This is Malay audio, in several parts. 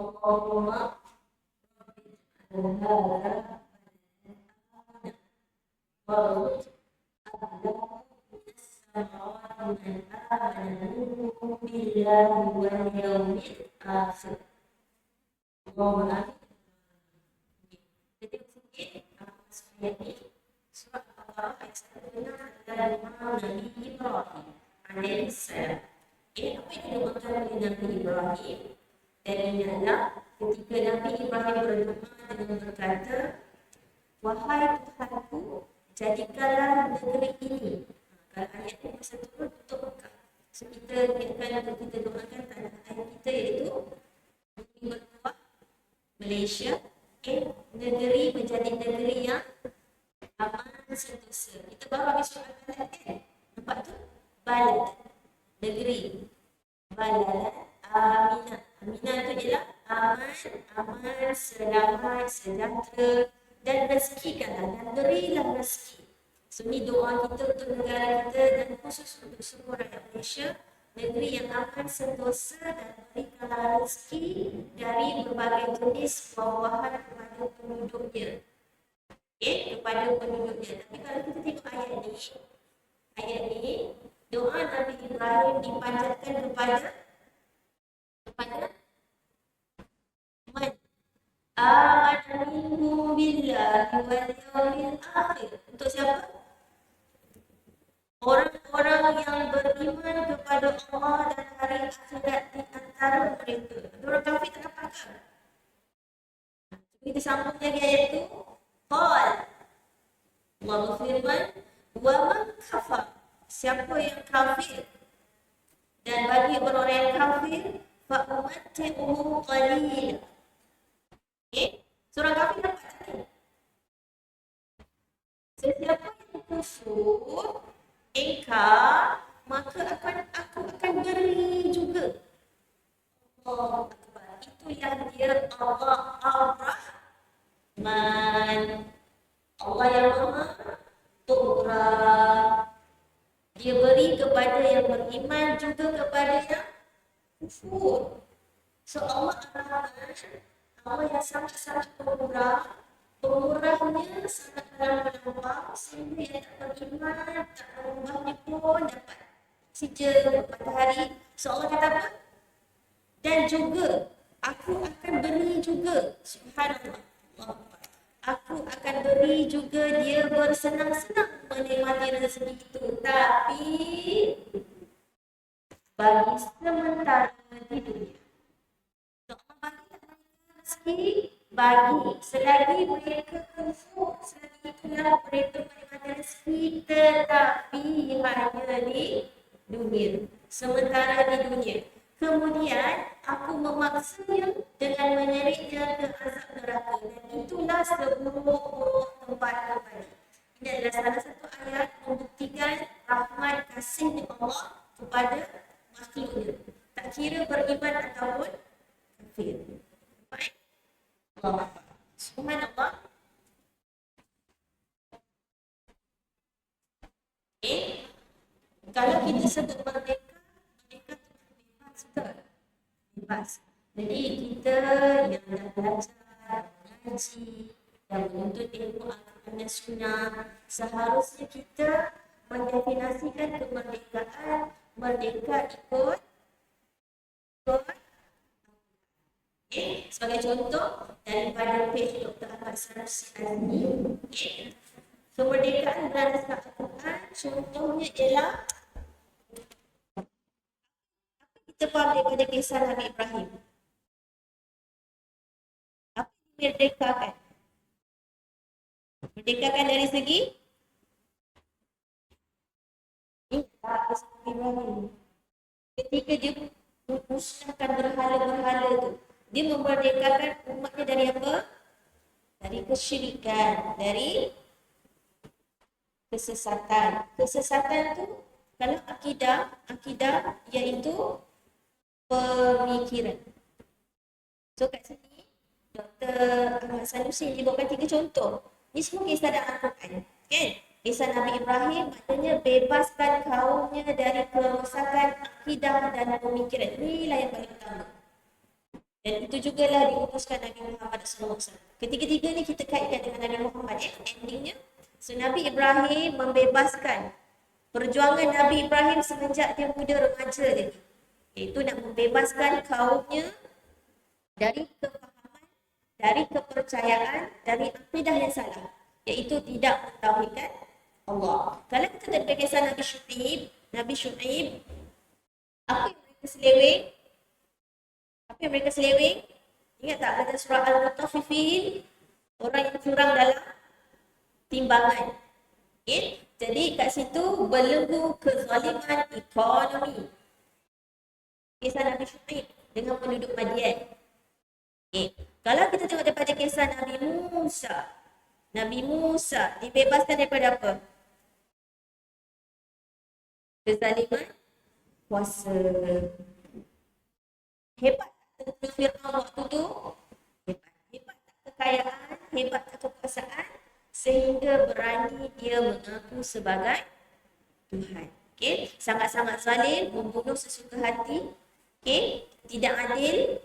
Allahumma hadha warzuq ahlahu as-samawati man amana minhum billahi wal yawmil akhir. Allahumma amin. Jadi sikit ayat ini surah Al-Baqarah ayat 1 adalah doa Nabi Ibrahim alaihi salam. Apa yang dimaksud oleh Nabi Ibrahim? Dan ini adalah ketika Nabi Ibrahim berdoa dengan berkata, wahai Tuhanku, jadikanlah negeri ini. Kalau ayat ini masa turun untuk Mekah. So kita akan kita doakan tanah air kita iaitu bumi bertuah Malaysia, negeri menjadi negeri yang aman sentosa. Kita baru habis surah Balad kan? Nampak tu? Balad. Negeri. Balad. Aminah. Aminah tu ialah aman, selamat, sejahtera dan rezekikanlah dan berilah rezeki. So ni doa kita untuk negara kita dan khusus untuk semua rakyat Malaysia, negeri yang aman sentosa dan berikanlah rezeki dari berbagai jenis buah-buahan kepada penduduknya. Kepada penduduknya. Tapi kalau kita tengok ayat ni doa Nabi Ibrahim dipanjatkan kepada man amana minhum billahi wal yawmil akhir. Untuk siapa? Orang-orang yang beriman kepada Allah dan hari akhirat di antara mereka. Orang kafir tak apa-apa. Kita sambung lagi ayat itu. Qal Allah berfirman, wa man kafar. Siapa yang kafir? Dan bagi orang yang kafir, fa umatti'uhu qalil. Surah kafir dapat tadi. Sesiapa yang kufur, engkar, maka aku akan beri juga. Allah Akbar. Itu yang dia Allah Ar-Rahman. Allah yang Maha Penurah. Dia beri kepada yang beriman juga kepada yang kufur. So Allah Ar-Rahman, Allah yang sangat-sangat penurah. Penurahnya sangat melampau sehingga yang tak beriman, tak berubahnya pun dapat sejuk pada hari. So Allah kata apa? Dan juga aku akan beri juga, subhanallah, aku akan beri juga dia bersenang-senang menikmati rezeki itu, tapi bagi sementara di dunia. So Allah bagi rezeki bagi selagi mereka kufur, selagi itulah mereka menikmati rezeki, tetapi hanya di dunia, sementara di dunia. Kemudian aku memaksanya dengan menyeretnya ke azab neraka, dan itulah seburuk-buruk tempat kembali. Ini adalah salah satu ayat membuktikan rahmat kasihnya Allah kepada makhluknya, tak kira beriman ataupun kafir. Baik. Allah. Subhanallah. Kalau kita sebut merdeka bebas. Jadi kita yang dah belajar, mengaji, yang menuntut ilmu Al-Quran dan Sunnah, seharusnya kita mendefinisikan kemerdekaan. Merdeka ikut sebagai contoh daripada page Dr. Ahmad Sanusi Azmi. Kemerdekaan berdasarkan Al-Quran contohnya ialah kita faham daripada kisah Nabi Ibrahim. Apa yang dimerdekakan? Merdekakan dari segi kisah Nabi Ibrahim. Ketika dia musnahkan berhala-berhala tu, dia memerdekakan umatnya dari apa? Dari kesyirikan, dari kesesatan. Kesesatan tu kalau akidah iaitu pemikiran. So kat sini Dr. Ahmad Sanusi dia bawakan 3 contoh. Ni semua kisah dalam Al-Quran, kan? Kisah Nabi Ibrahim maknanya bebaskan kaumnya dari kerosakan akidah dan pemikiran. Inilah yang paling utama. Dan itu jugalah diutuskan Nabi Muhammad SAW. Ketiga-tiga ni kita kaitkan dengan Nabi Muhammad endingnya. So Nabi Ibrahim membebaskan perjuangan Nabi Ibrahim semenjak dia muda remaja lagi. Iaitu nak membebaskan kaumnya dari kefahaman, dari kepercayaan, dari akidah yang salah. Iaitu tidak mentauhidkan Allah. Kalau kita tengok kisah Nabi Syuaib, apa yang mereka seleweng? Apa yang mereka seleweng? Ingat tak baca surah Al-Mutaffifin? Orang yang curang dalam timbangan. Okay? Jadi kat situ belenggu kezaliman ekonomi. Kisah Nabi Syuaib dengan penduduk Madian. Okay. Kalau kita tengok daripada kisah Nabi Musa dibebaskan daripada apa? Kezaliman kuasa. Hebat tak tentera Fir'aun waktu tu? Hebat. Hebat tak kekayaan, hebat tak kekuasaan, sehingga berani dia mengaku sebagai Tuhan. Okay? Sangat-sangat zalim, membunuh sesuka hati. Okay? Tidak adil.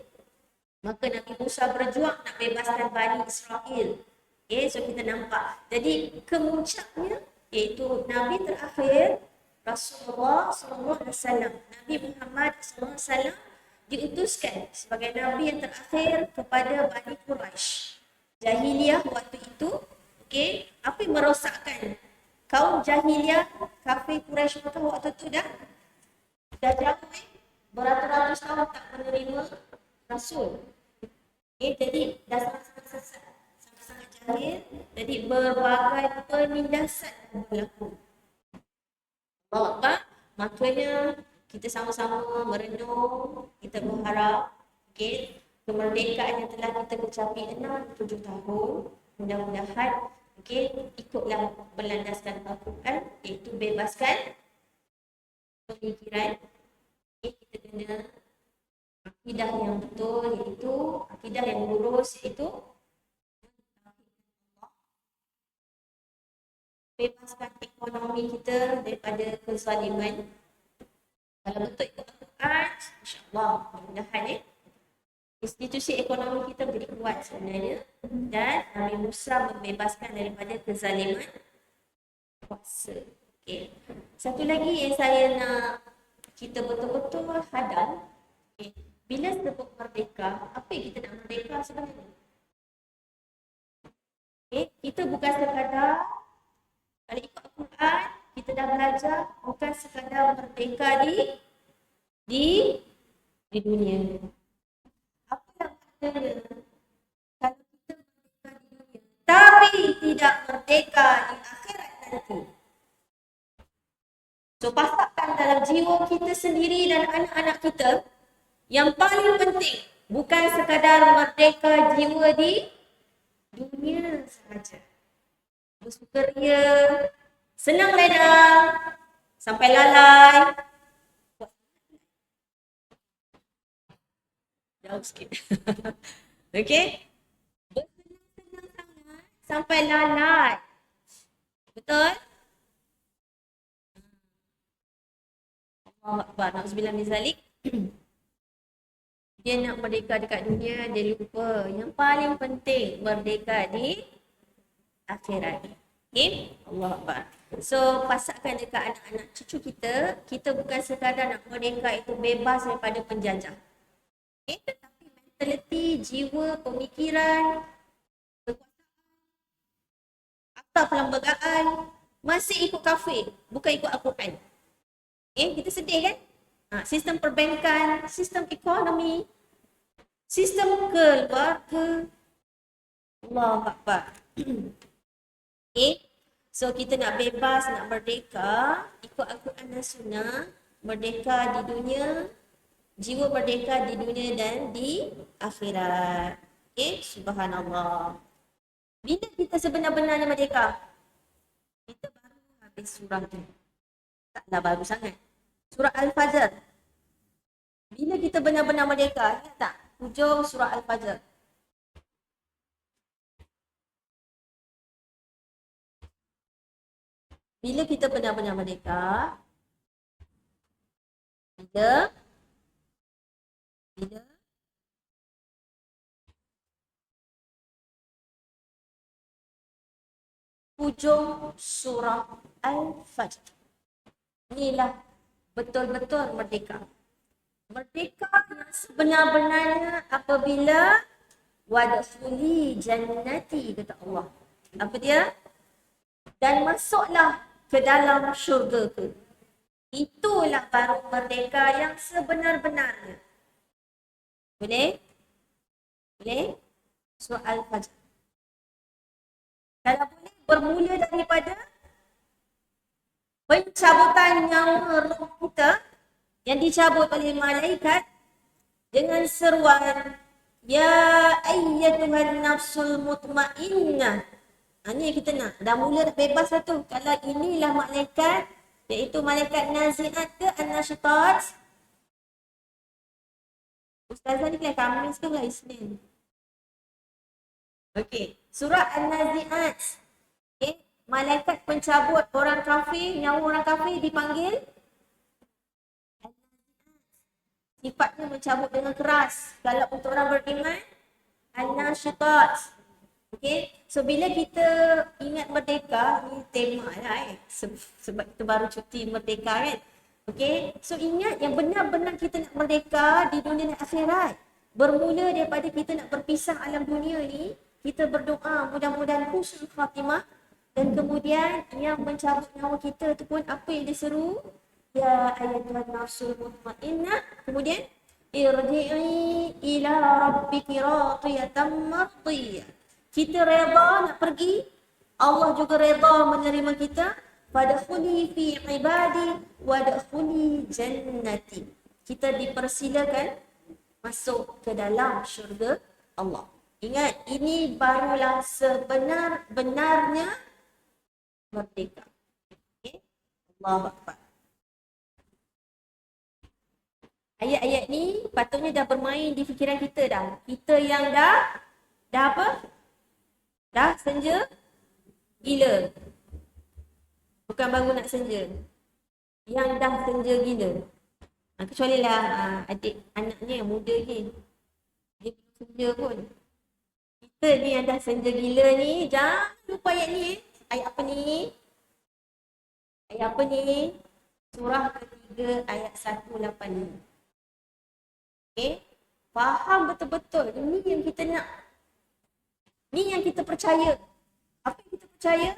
Maka Nabi Musa berjuang nak bebaskan Bani Israel. Okay? So kita nampak. Jadi kemuncaknya iaitu Nabi terakhir Rasulullah SAW, Nabi Muhammad SAW diutuskan sebagai Nabi yang terakhir kepada Bani Quraisy. Jahiliyah waktu itu, okay, apa yang merosakkan kaum jahiliyah kafir Quraisy waktu itu dah jauh beratus-ratus tahun tak menerima Rasul. Okay, jadi dah sangat-sangat sesat, sangat-sangat jahil. Jadi berbagai penindasan berlaku. Bapak, makanya kita sama-sama merenung, kita berharap okay, kemerdekaan yang telah kita kecapi 6-7 tahun, mudah-mudahan okay, ikutlah berlandaskan Al-Quran, iaitu bebaskan pemikiran. Okay, kita kena akidah yang betul, iaitu akidah yang lurus, iaitu bebaskan ekonomi kita daripada kezaliman. Kalau betul ikut Al-Quran, insyaAllah, mudah-mudahan institusi ekonomi kita menjadi kuat sebenarnya. Dan Nabi Musa membebaskan daripada kezaliman kuasa. Okay. Satu lagi yang saya nak kita betul-betul hadam, okay, bila sebut merdeka, apa yang kita nak merdeka sebenarnya? Okay, kita bukan sekadar, kalau ikut Al-Quran, kita dah belajar bukan sekadar merdeka di dunia. Apa yang maksudnya? Kalau kita merdeka di dunia, tapi tidak merdeka di akhirat nanti. So, pasakkan dalam jiwa kita sendiri dan anak-anak kita, yang paling penting bukan sekadar merdeka jiwa di dunia sahaja. Bersukaria, senang ledang, sampai lalai. Jauh sikit. Okey? Bersenang-senang sangat sampai lalai. Betul? Allah Akbar. Na'udzubillah min zalik. Dia nak merdeka dekat dunia, dia lupa yang paling penting merdeka di akhirat. Okay? Allah Akbar. So, pasakkan dekat anak-anak cucu kita, kita bukan sekadar nak merdeka itu bebas daripada penjajah. Okay? Tetapi mentaliti, jiwa, pemikiran, akta perlembagaan masih ikut kafir, bukan ikut Al-Quran. Okay? Kita sedih kan? Sistem perbankan, sistem ekonomi, sistem keluarga. Allah Akbar. Okay. So kita nak bebas, nak merdeka, ikut Al-Quran dan Sunnah, merdeka di dunia, jiwa merdeka di dunia dan di akhirat. Okay, subhanallah. Bila kita sebenar-benarnya merdeka? Kita baru habis surah tu. Taklah baru sangat. Surah Al-Fajr. Bila kita benar-benar merdeka, ingat tak? Hujung surah Al-Fajr. Bila kita benar-benar merdeka, bila hujung surah Al-Fajr. Inilah betul-betul merdeka. Merdeka yang sebenar-benarnya apabila wadkhuli jannati, kata Allah. Apa dia? Dan masuklah ke dalam syurga-Ku. Itulah baru merdeka yang sebenar-benarnya. Boleh? Boleh? Surah Al-Fajr. Kalau boleh, bermula daripada pencabutan nyawa roh kita yang dicabut oleh malaikat dengan seruan, ya ayyatuhan nafsul mutmainnah. Ini yang kita nak. Dah mula dah bebas lah tu. Kalau inilah malaikat, iaitu malaikat naziat ke an-nasyitat. Ustazah ni kan Khamis ke lah Isnin. Okey, surah An-Nazi'at. Okey, malaikat pencabut orang kafir, nyawa orang kafir dipanggil An-Nazi'at. Sifatnya mencabut dengan keras. Kalau untuk orang beriman, An-Nasyitat. Okey, so bila kita ingat merdeka, ni tema lah sebab kita baru cuti merdeka kan. Okey, so ingat yang benar-benar kita nak merdeka di dunia dan akhirat. Bermula daripada kita nak berpisah alam dunia ni, kita berdoa mudah-mudahan husnul khatimah, dan kemudian yang mencabut nyawa kita tu pun apa yang diseru, ya ayyatuhan nafsul mutmainnah, kemudian irji'i ila rabbiki radiyatan mardiyah. Kita reda nak pergi, Allah juga reda menerima kita. Fadkhuli fi ibadi wadkhuli jannati. Kita dipersilakan masuk ke dalam syurga Allah. Ingat, ini barulah sebenar-benarnya merdeka. Okay? Allahu Akbar. Ayat-ayat ni patutnya dah bermain di fikiran kita dah. Kita yang dah apa? Dah senja gila. Bukan baru nak senja. Yang dah senja gila. Kecuali lah adik anaknya yang muda ni. Dia belum senja pun. Kita ni yang dah senja gila ni, jangan lupa ayat ni. Ayat apa ni? Ayat apa ni? Surah ketiga ayat 185. Okay? Faham betul-betul. Ini yang kita nak. Ini yang kita percaya. Apa yang kita percaya?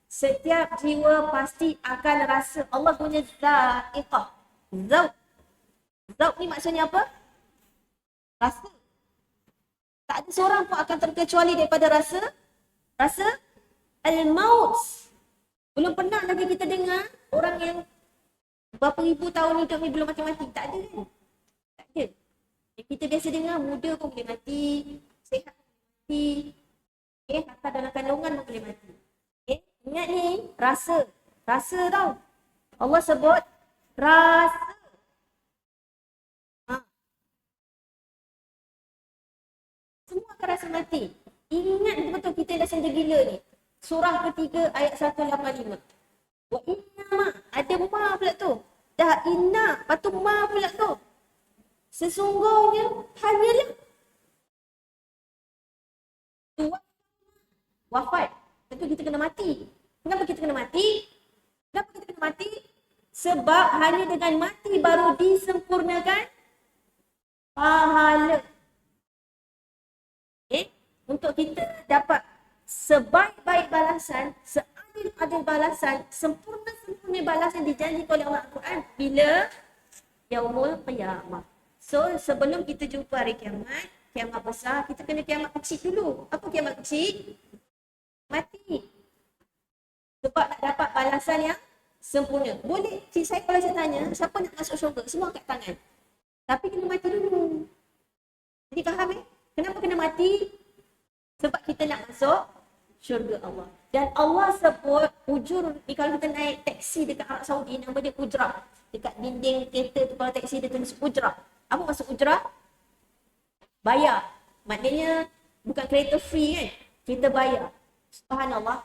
Setiap jiwa pasti akan rasa. Allah punya za'iqah. Zauq. Zauq ni maksudnya apa? Rasa. Tak ada seorang pun akan terkecuali daripada rasa al-maut. Belum pernah lagi kita dengar orang yang berapa ribu tahun hidup ni belum mati-mati. Tak ada kan? Tak ada. Yang kita biasa dengar, muda pun boleh mati, sihat pun boleh mati. Okay, hatta dalam kandungan pun boleh mati. Okay, ingat ni, rasa. Rasa tau. Allah sebut rasa. Semua akan rasa mati. Ingat betul kita dah senja gila ni. Surah ketiga ayat 185. Wa inna ma. Ada ma pula tu. Dah inna. Lepas tu ma pula tu. Sesungguhnya hanyalah. Wafat. Tentu kita kena mati. Kenapa kita kena mati? Kenapa kita kena mati? Sebab hanya dengan mati baru disempurnakan pahala. Okay? Untuk kita dapat sebaik-baik balasan, seadil-adil balasan, sempurna-sempurna balasan dijanjikan oleh Allah Al-Quran bila yaumul qiyamah. So sebelum kita jumpa hari kiamat, kiamat besar, kita kena kiamat kecil dulu. Apa kiamat kecil? Mati. Sebab nak dapat balasan yang sempurna. Boleh, saya kalau saya tanya, siapa nak masuk syurga? Semua angkat tangan. Tapi kena mati dulu. Jadi faham Kenapa kena mati? Sebab kita nak masuk syurga Allah. Dan Allah sebut ujur, kalau kita naik taksi dekat Arab Saudi, nama dia ujrah. Dekat dinding kereta tu kalau taksi dia tulis ujrah. Apa maksud ujrah? Bayar. Maknanya bukan kereta free kan? Kita bayar. Subhanallah.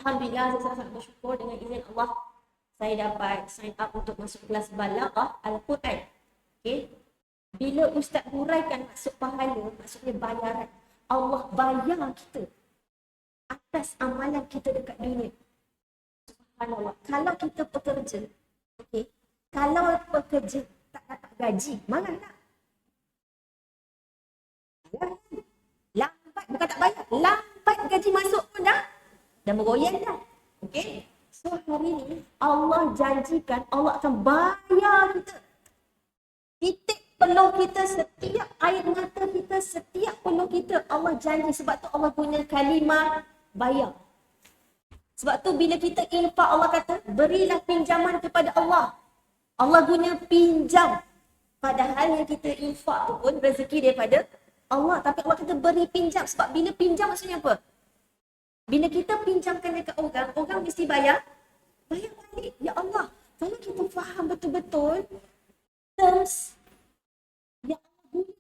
Alhamdulillah, saya sangat bersyukur dengan izin Allah. Saya dapat sign up untuk masuk kelas balaghah Al-Quran. Okay? Bila ustaz huraikan maksud pahala, maksudnya bayaran. Allah bayar kita. atas amalan kita dekat dunia. Subhanallah. Kalau kita bekerja, okey, kalau pekerja tak dapat gaji, marahlah. Lambat, bukan tak bayar, lambat gaji masuk pun dah meroyan dah. Okey. So hari ni Allah janjikan Allah akan bayar kita. Titik peluh kita, setiap air mata kita, setiap peluh kita Allah janji. Sebab tu Allah guna kalimah bayar. Sebab tu bila kita infak Allah kata berilah pinjaman kepada Allah. Allah guna pinjam. Padahal yang kita infak tu pun rezeki daripada Allah. Tapi Allah kata beri pinjam. Sebab bila pinjam maksudnya apa? Bila kita pinjamkan dekat orang, orang mesti bayar balik. Ya Allah, kalau kita faham betul-betul terms yang Allah guna.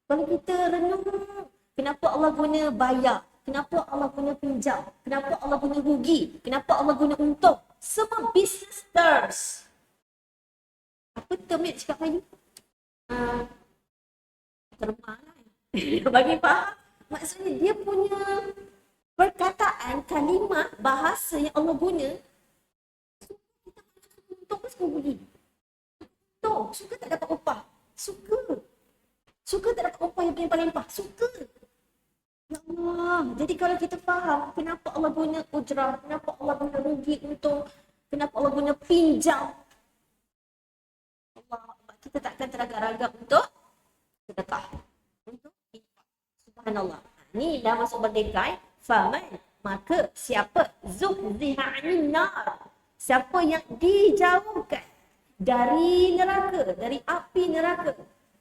Kalau kita renung, kenapa Allah guna bayar? Kenapa Allah guna pinjam? Kenapa Allah guna rugi? Kenapa Allah guna untung? Semua business terms. Apa term ni cakap lagi? Termah lah. Bagi faham. Maksudnya dia punya perkataan, kalimah, bahasa yang Allah guna. Kita untung ke suka rugi? Untung. Suka tak dapat upah? Suka. Suka tak dapat upah yang berlimpah-limpah? Suka. Ya Allah. Jadi kalau kita faham kenapa Allah guna ujrah, kenapa Allah guna rugi, untung, kenapa Allah guna pinjam. Allah, kita takkan teragak-ragak untuk sedekah. Untuk infak. Subhanallah. Ni dah masuk merdeka. Faman, maka siapa zuhziha 'anil nar, siapa yang dijauhkan dari neraka, dari api neraka.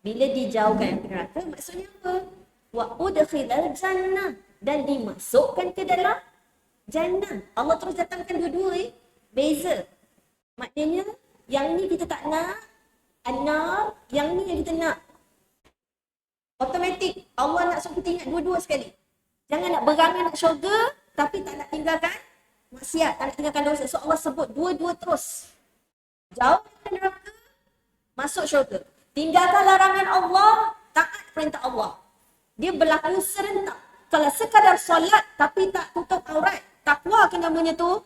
Bila dijauhkan dari neraka maksudnya apa? Wa udkhilal jannah, dan dimasukkan ke dalam jannah. Allah terus datangkan dua-dua beza. Maknanya yang ni kita tak nak, an-nar, yang ni yang kita nak. Automatik Allah nak suruh kita ingat dua-dua sekali. Jangan nak berangan nak syurga tapi tak nak tinggalkan maksiat, tak nak tinggalkan dosa. So Allah sebut dua-dua terus. Jauh dari neraka, masuk syurga. Tinggalkan larangan Allah, taat perintah Allah. Dia berlaku serentak. Kalau sekadar solat tapi tak tutup aurat, takwa ke namanya tu?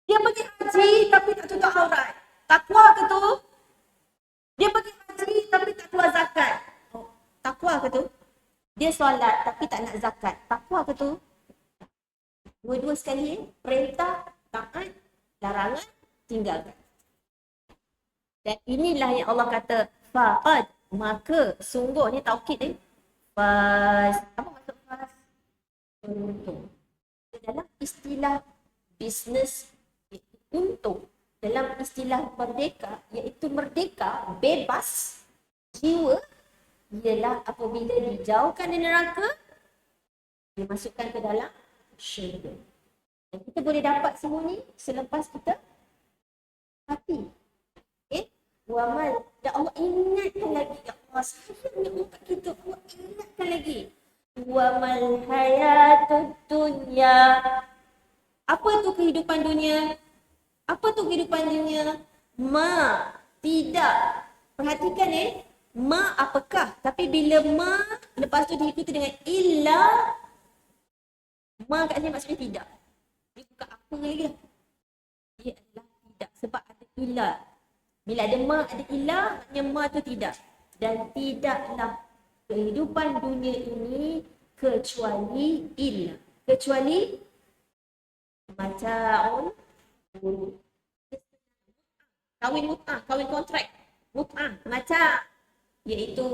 Dia pergi haji tapi tak tutup aurat, takwa ke tu? Dia pergi haji tapi tak keluar zakat, takwa ke tu? Dia solat tapi tak nak zakat, takwa ke tu? Dua-dua sekali, perintah, taat, larangan, tinggalkan. Dan inilah yang Allah kata, faqad, maka sungguh, ni taukid fas, apa maksud fas? Untung. Dalam istilah bisnes, untung. Dalam istilah merdeka, iaitu merdeka, bebas, jiwa, ialah apabila dijauhkan dari neraka, dimasukkan ke dalam syurga. Dan kita boleh dapat semua ni selepas kita mati. Wamal, dan Allah ingatkan lagi. Ya Allah, sayangnya untuk kita, Allah ingatkan lagi. Wamal hayatud dunya. Apa tu kehidupan dunia? Apa tu kehidupan dunia? Ma, tidak. Perhatikan ma apakah? Tapi bila ma, lepas tu diikuti dengan illa, ma kat sini maksudnya tidak. Dia bukan apa lagi lah. Dia adalah tidak. Sebab ada illa. Bila ada ma, ada illa, maknanya ma tu tidak. Dan tidaklah kehidupan dunia ini kecuali illa. Kecuali mata'un, kahwin mut'ah, kahwin kontrak. Mut'ah, mata', iaitu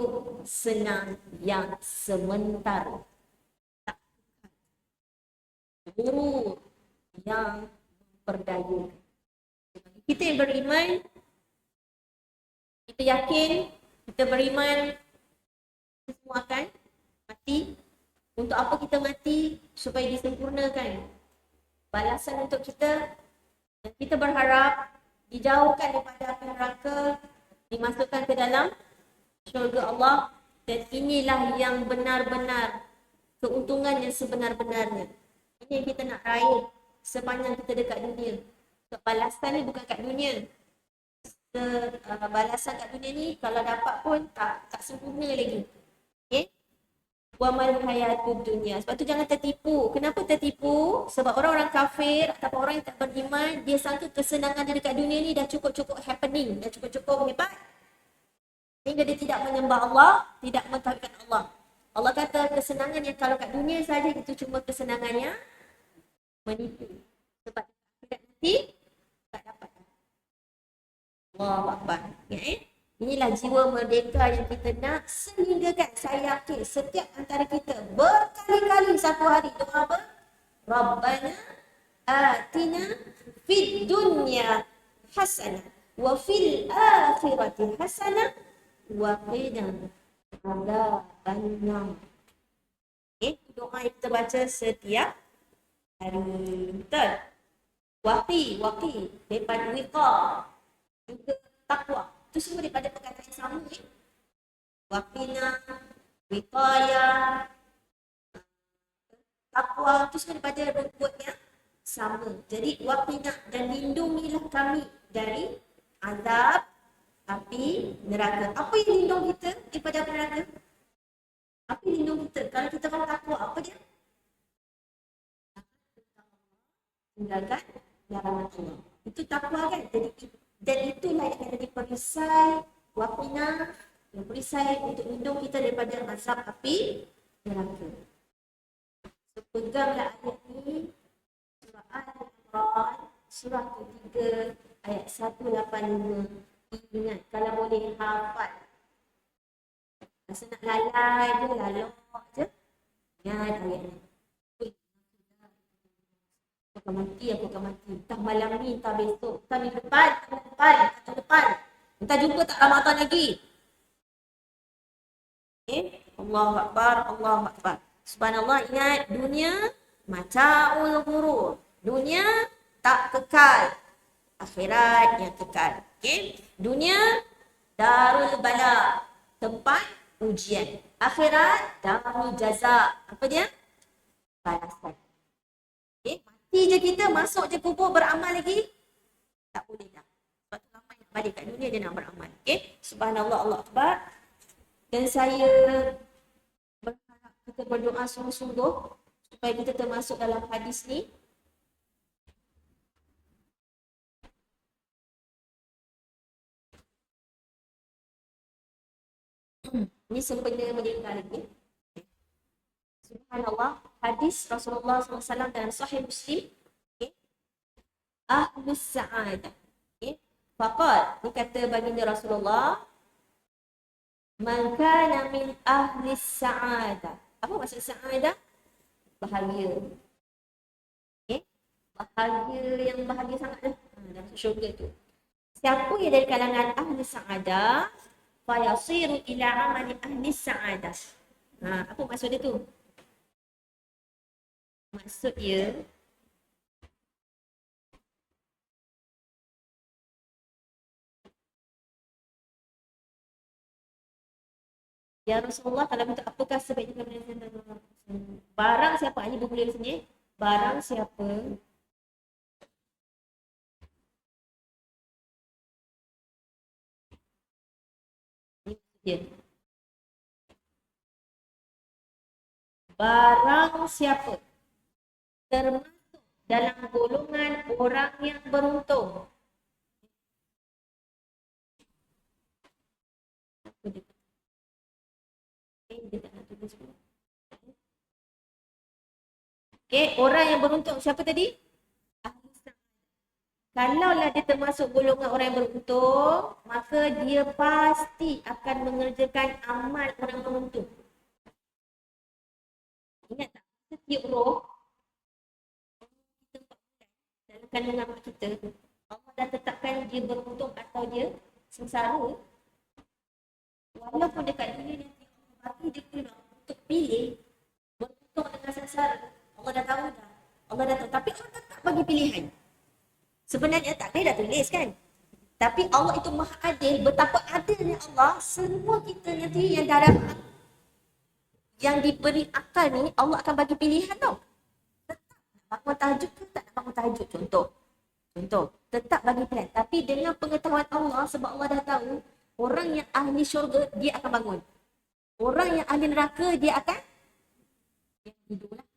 senang yang sementara. Tak buruk yang memperdayakan. Kita yang beriman, kita yakin, kita beriman, kita semua akan mati. Untuk apa kita mati? Supaya disempurnakan balasan untuk kita. Dan kita berharap dijauhkan daripada api neraka, dimasukkan ke dalam syurga Allah. Dan inilah yang benar-benar keuntungan yang sebenar-benarnya. Ini yang kita nak raih sepanjang kita dekat dunia. So, balasan ni bukan kat dunia. Balasan kat dunia ni kalau dapat pun tak sempurna lagi. Okay? Wa mal hayatud dunya. Sebab tu jangan tertipu. Kenapa tertipu? Sebab orang-orang kafir ataupun orang yang tak beriman, dia sangka kesenangan dia dekat dunia ni dah cukup-cukup happening, dah cukup-cukup hebat. Sehingga dia tidak menyembah Allah, tidak mentauhidkan Allah. Allah kata kesenangan yang kalau kat dunia saja itu cuma kesenangannya menipu. Sebab akhirat nanti tak dapat. Allahu Akbar. Inilah jiwa merdeka yang kita nak, sehingga kan saya yakin setiap antara kita berkali-kali satu hari doa apa? Rabbana atina fid dunya hasanah wa fil akhirati hasanah wa qina adzabannar. Doa yang kita baca setiap hari. Betul? Waqi daripada wiqa, juga takwa. Itu semua daripada perkataan yang sama. Waqina, wiqaya, takwa, itu semua daripada rukun yang sama. Jadi waqina, dan lindungilah kami dari azab api neraka. Apa yang lindung kita daripada api neraka? Apa yang lindung kita? Kalau kita orang takwa, apa dia? Tinggalkan larangan Allah. Itu takwa kan? Jadi, dan itulah yang ada di perisai waqina, yang perisai untuk lindung kita daripada azab api neraka. So, peganglah ayat ni, surah Al-Imran, surah ketiga, ayat 185. Ingat, kalau boleh hafal. Rasa nak lalai je, lalok je. Ingat ayat ni. Aku akan mati. Entah malam ni, entah besok, entah minggu depan, entah depan. Entah jumpa tak Ramadan lagi. Allahu Akbar. Subhanallah, ingat dunia mata'ul ghurur. Dunia tak kekal. Akhirat yang kekal. Dunia darul bala, tempat ujian. Akhirat darul jaza. Apa dia? Balasan. Mati je kita, masuk je kubur beramal lagi, tak boleh dah. Sebab tu ramai nak balik kat dunia, dia nak beramal. Subhanallah, Allah Akbar. Dan saya berharap kita berdoa sungguh-sungguh supaya kita termasuk dalam hadis ni. Ini sempena merdeka lagi. Subhanallah, hadis Rasulullah SAW dalam Sahih Muslim. Ahlus sa'adah. Faqal, dia kata baginda Rasulullah, man kana min ahlis sa'adah. Apa maksud sa'adah? Bahagia. Bahagia yang bahagia sangat dah. Dalam syurga tu. Siapa yang dari kalangan ahli sa'adah, fayasiru ila amali ahli sa'adah. Apa maksud dia tu? Maksud dia, ya Rasulullah, kalau minta apakah sebaiknya barang siapa, ini bermula di sini, barang siapa dia, barang siapa termasuk dalam golongan orang yang beruntung. Orang yang beruntung siapa tadi? Kalaulah dia termasuk golongan orang yang beruntung, maka dia pasti akan mengerjakan amal orang beruntung. Ingat tak? Setiap roh dalam kandungan mak kita, Allah dah tetapkan dia beruntung atau dia sengsara. Walaupun dekat dunia nanti Allah bagi dia peluang untuk pilih beruntung dengan sengsara. Allah dah tahu dah. Allah dah tahu. Tapi Allah tetap bagi pilihan. Sebenarnya tak boleh dah tulis kan. Tapi Allah itu maha adil. Betapa adilnya Allah. Semua kita nanti yang darah yang diberi akal ni, Allah akan bagi pilihan tau. Tetap nak bangun tahajud ke tak nak bangun tahajud. Contoh. Tetap bagi pilihan. Tapi dengan pengetahuan Allah, sebab Allah dah tahu, orang yang ahli syurga, dia akan bangun. Orang yang ahli neraka, dia akan Yang tidur lah.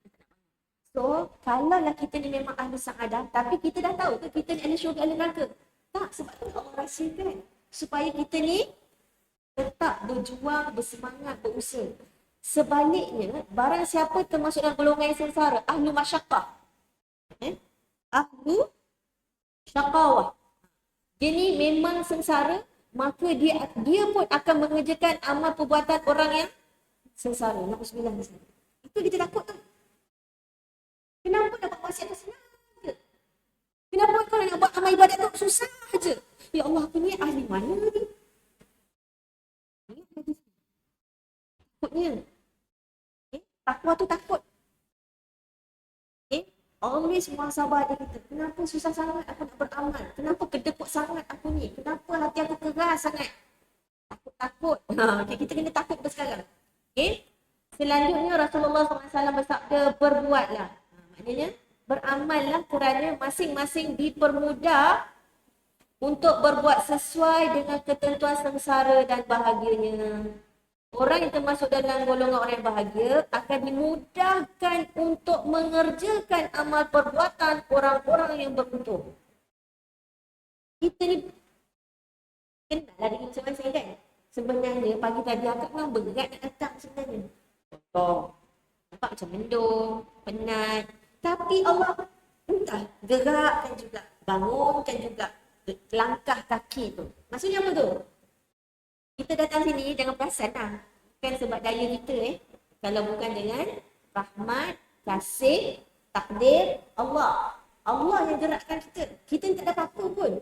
So, kalaulah kita ni memang ahli sa'adah, tapi kita dah tahu ke kita ni ahli syurga, ahli neraka? Tak, sebab tu Allah rahsiakan. Supaya kita ni tetap berjuang, bersemangat, berusaha. Sebaliknya, barang siapa termasuk dalam golongan yang sengsara, ahlu masyaqqah. Ahlu syaqawah. Dia ni memang sengsara, maka dia pun akan mengerjakan amal perbuatan orang yang sengsara. Na'udzubillah. Itu kita takut tu. Kenapa nak buat maksiat tu senang je? Kenapa kalau nak buat amal ibadat tu susah je? Ya Allah, aku ni ahli mana ni? Takutnya. Takwa tu takut. Always muhasabah dia kata, kenapa susah sangat aku nak beramal? Kenapa kedekut sangat aku ni? Kenapa hati aku keras sangat? Takut. Kita kena takut sekarang. Selanjutnya Rasulullah SAW bersabda, berbuatlah. Maknanya, beramallah kerana masing-masing dipermudah untuk berbuat sesuai dengan ketentuan sengsara dan bahagianya. Orang yang termasuk dalam golongan orang yang bahagia akan dimudahkan untuk mengerjakan amal perbuatan orang-orang yang beruntung. Kita ni kenallah dengan masing-masing kan? Sebenarnya pagi tadi akak memang berat nak datang sebenarnya. Contoh, nampak macam mendung, penat. Tapi Allah entah gerakkan juga, bangunkan juga langkah kaki tu. Maksudnya apa tu? Kita datang sini jangan perasan lah. Bukan sebab daya kita Kalau bukan dengan rahmat, kasih, takdir Allah. Allah yang gerakkan kita. Kita tak ada apa-apa pun.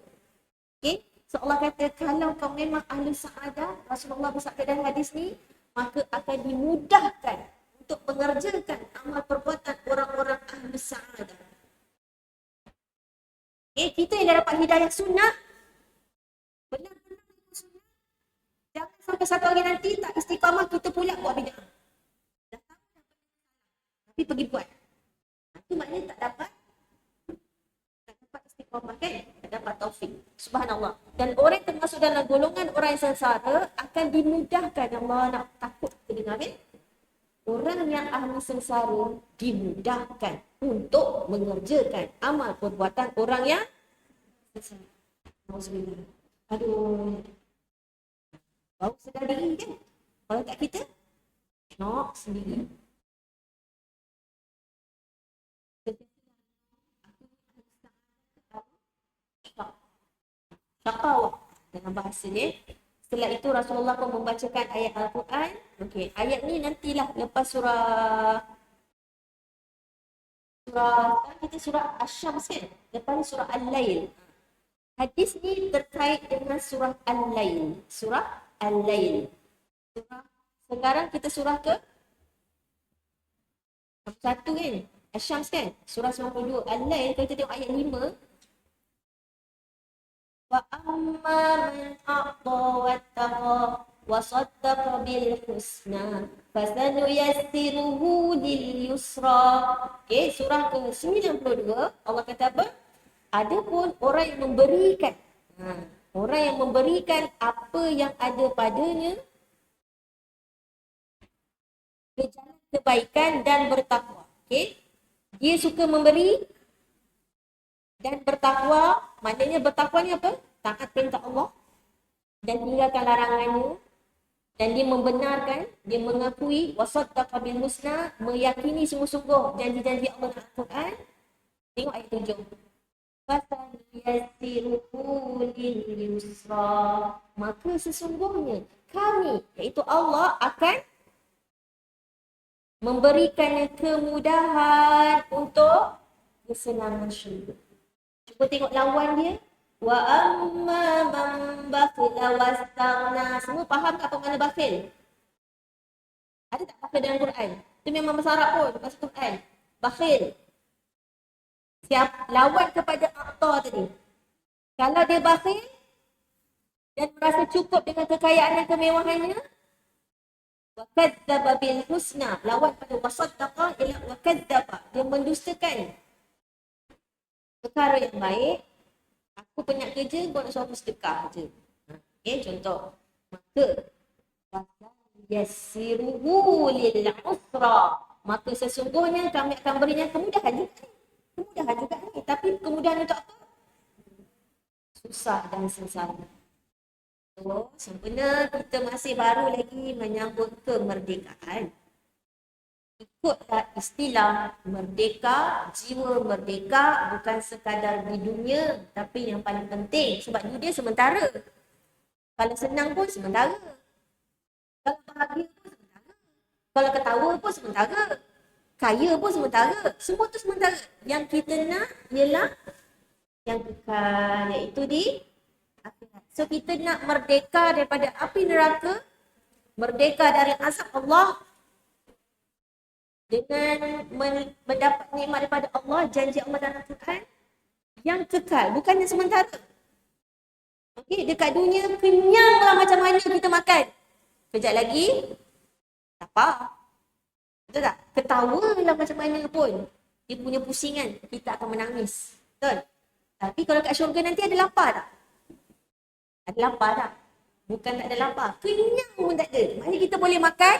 Okay? So Allah kata kalau kau memang ahli sa'adah, Rasulullah bersabda dalam hadis ni, maka akan dimudahkan untuk mengerjakan amal perbuatan orang-orang ahli sa'adah. Okay? Kita yang dah dapat hidayah sunnah, benar-benar sunnah. Jangan sampai satu hari nanti tak istiqamah, kita pula buat bid'ah. Dah tahu tapi pergi buat. Itu maknanya tak dapat istiqamah kan? Tak dapat taufik. Subhanallah. Dan orang yang termasuk dalam golongan orang yang sengsara akan dimudahkan. Allah nak takut kita dengar kan? Orang yang ahli sengsara dimudahkan untuk mengerjakan amal perbuatan orang yang sengsara. Alhamdulillah. Aduh. Bau sedar diri kan? Kalau tak kita, nak sendiri. Syaqawah dalam bahasa dia. Setelah itu Rasulullah pun membacakan ayat Al-Quran. Okey, ayat ni nantilah lepas surah kita surah Asy-Syams kan? Lepas ni surah Al-Lail. Hadis ni terkait dengan surah Al-Lail. Surah Al-Lail. Sekarang kita surah ke 1 kan? Asy-Syams kan? Surah 92. Al-Lail, kalau kita tengok ayat 5. Wa amma man a'ta wattaqa wa saddaqa bil husna fasanuyassiruhu lil yusra. Okey, surah ke-92 Allah kata apa? Adapun orang yang memberikan orang yang memberikan apa yang ada padanya ke jalan kebaikan dan bertakwa. Okey? Dia suka memberi dan bertakwa, maknanya bertakwa ni apa? Taat perintah Allah dan tinggalkan larangannya, dan dia membenarkan, dia mengakui wasaddaqa bil husna, meyakini sungguh-sungguh janji-janji Allah dalam Al-Quran. Tengok ayat 7. Fasanuyassiruhu lil yusra. Maka sesungguhnya kami, iaitu Allah, akan memberikan kemudahan untuk kesenangan syurga. Cuba tengok lawan dia. Wa amma man bakhila wastaghna. Semua faham tak apa makna bakhil? Ada tak bakhil dalam Quran? Itu memang bahasa Arab pun, bahasa Quran. Bakhil. Lawan kepada a'ta tadi. Kalau dia bakhil dan merasa cukup dengan kekayaan dan kemewahannya, wa kadzdzaba bil husna. Lawan pada wasaddaqa ialah wa kadzdzaba. Dia mendustakan perkara yang baik. Aku penat kerja, kau nak suruh aku sedekah je. Okay, contoh. Maka yassiruhu lil usra. maka sesungguhnya kami akan berinya kemudahan juga ni. Kemudahan juga ni. Tapi kemudahan untuk apa? Susah dan sengsara. So, sebenarnya kita masih baru lagi menyambut kemerdekaan. Ikutlah istilah merdeka, jiwa merdeka bukan sekadar di dunia, tapi yang paling penting sebab dunia sementara. Kalau senang pun sementara. Kalau bahagia pun sementara. Kalau ketawa pun sementara. Kaya pun sementara. Semua tu sementara. Yang kita nak ialah yang kekal, iaitu di akhirat. So kita nak merdeka daripada api neraka, merdeka dari azab Allah dengan mendapat nikmat daripada Allah, janji Allah dalam Quran yang kekal, bukan yang sementara. Okey, dekat dunia kenyanglah macam mana kita makan. Kejap lagi lapar. Betul tak? Ketawalah macam mana pun. Dia punya pusingan, kita akan menangis. Betul? Tapi kalau kat syurga nanti ada lapar tak? Ada lapar tak? Bukan tak ada lapar. Kenyang pun tak ada. Maknanya kita boleh makan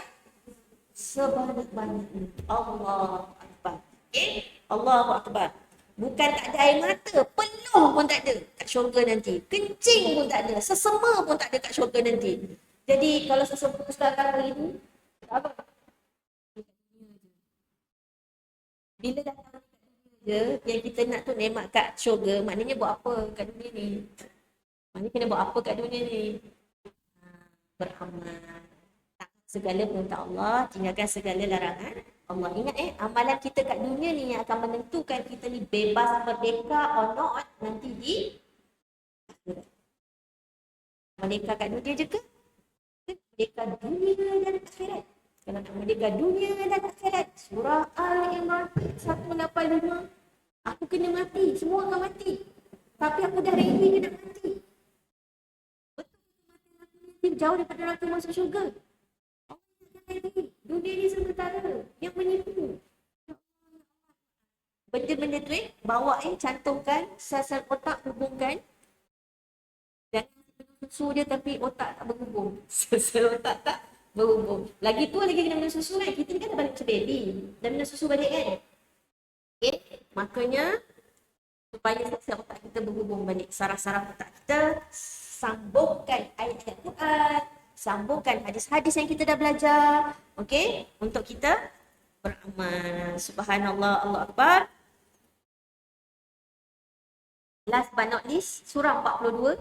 sebanyak-banyaknya. Allahu Akbar. Okay? Allahu Akbar. Bukan tak ada air mata. Peluh pun tak ada kat syurga nanti. Kencing pun tak ada. Sesema pun tak ada kat syurga nanti. Jadi kalau sesema sekarang hari ni, apa? Bila datang je, yang kita nak tu nikmat kat syurga, maknanya buat apa kat dunia ni? Maknanya kena buat apa kat dunia ni? Beramal. Tak segala perintah Allah, tinggalkan segala larangan Allah. Ingat amalan kita kat dunia ni yang akan menentukan kita ni bebas merdeka or not nanti di akhirat. Merdeka kat dunia je ke? Merdeka dunia dan akhirat. Kalau nak merdeka dunia dan akhirat, surah Al-Imran 185. Aku kena mati, semua akan mati. Tapi aku dah ready kena mati. Betul kematian aku nanti jauh daripada neraka masuk syurga. Allah jangan ready. Dunia ni sementara. Yang menipu. Benda-benda tu bawa cantumkan, sel-sel otak hubungkan. Dan susu dia tapi otak tak berhubung. Sel-sel otak tak berhubung. Lagi tu lagi kena minum susu kan. Kita ni kan dah balik macam baby. Dah minum susu balik kan. Okay. Makanya supaya sel-sel otak kita berhubung balik. Saraf-saraf otak kita sambungkan ayat-ayat Quran. Sambungkan hadis-hadis yang kita dah belajar. Okay. Untuk kita beramal. Subhanallah, Allah Akbar. Last but not least, surah 42.